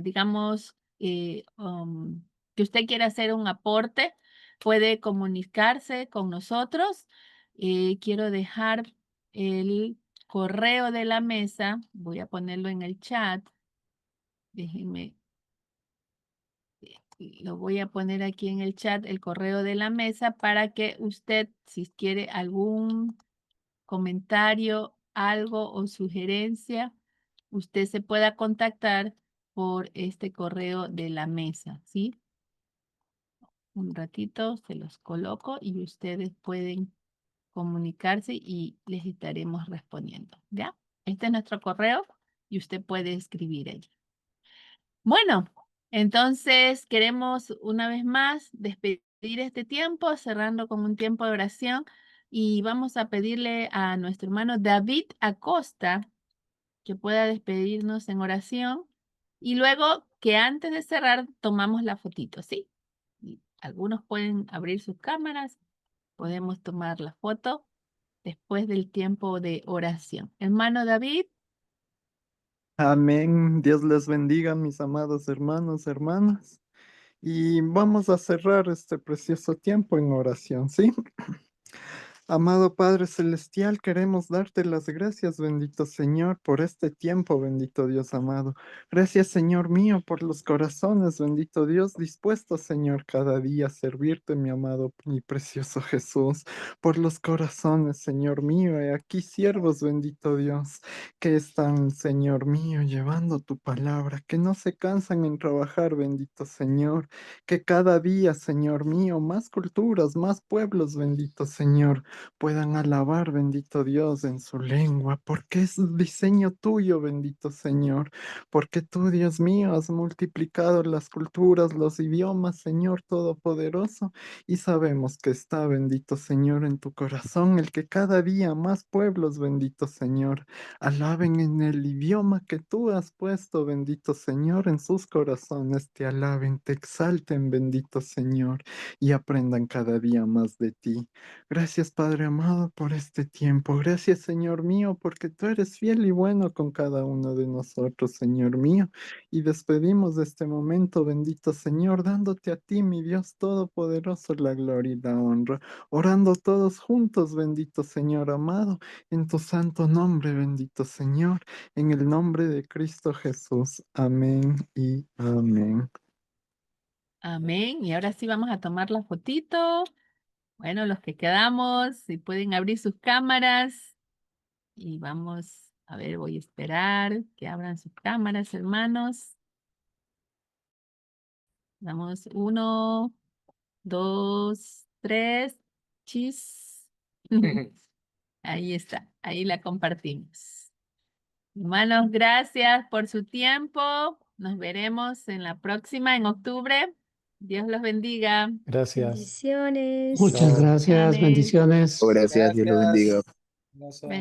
digamos, que usted quiera hacer un aporte, puede comunicarse con nosotros. Quiero dejar el correo de la mesa. Voy a ponerlo en el chat. Déjenme. Lo voy a poner aquí en el chat, el correo de la mesa, para que usted, si quiere algún comentario, algo o sugerencia, usted se pueda contactar por este correo de la mesa, ¿sí? Un ratito se los coloco y ustedes pueden comunicarse y les estaremos respondiendo, ¿ya? Este es nuestro correo y usted puede escribir allí. Bueno, entonces queremos una vez más despedir este tiempo, cerrando con un tiempo de oración, y vamos a pedirle a nuestro hermano David Acosta que pueda despedirnos en oración, y luego que antes de cerrar tomamos la fotito, ¿sí? Y algunos pueden abrir sus cámaras, podemos tomar la foto después del tiempo de oración. Hermano David. Amén. Dios les bendiga, mis amados hermanos, hermanas. Y vamos a cerrar este precioso tiempo en oración, ¿sí? Amado Padre Celestial, queremos darte las gracias, bendito Señor, por este tiempo, bendito Dios amado. Gracias, Señor mío, por los corazones, bendito Dios, dispuestos, Señor, cada día a servirte, mi amado y precioso Jesús. Por los corazones, Señor mío, y aquí siervos, bendito Dios, que están, Señor mío, llevando tu palabra, que no se cansan en trabajar, bendito Señor, que cada día, Señor mío, más culturas, más pueblos, bendito Señor, puedan alabar, bendito Dios, en su lengua, porque es diseño tuyo, bendito Señor, porque tú, Dios mío, has multiplicado las culturas, los idiomas, Señor Todopoderoso, y sabemos que está, bendito Señor, en tu corazón, el que cada día más pueblos, bendito Señor, alaben en el idioma que tú has puesto, bendito Señor, en sus corazones, te alaben, te exalten, bendito Señor, y aprendan cada día más de ti. Gracias, Padre amado, por este tiempo. Gracias, Señor mío, porque tú eres fiel y bueno con cada uno de nosotros, Señor mío. Y despedimos de este momento, bendito Señor, dándote a ti, mi Dios Todopoderoso, la gloria y la honra. Orando todos juntos, bendito Señor amado, en tu santo nombre, bendito Señor, en el nombre de Cristo Jesús. Amén y amén. Amén. Y ahora sí vamos a tomar la fotito. Bueno, los que quedamos, si pueden abrir sus cámaras. Y vamos, a ver, voy a esperar que abran sus cámaras, hermanos. Damos 1, 2, 3. Chis. Ahí está, ahí la compartimos. Hermanos, gracias por su tiempo. Nos veremos en la próxima, en octubre. Dios los bendiga. Gracias. Bendiciones. Muchas gracias, bendiciones. Gracias, Dios los bendiga. Bendiciones.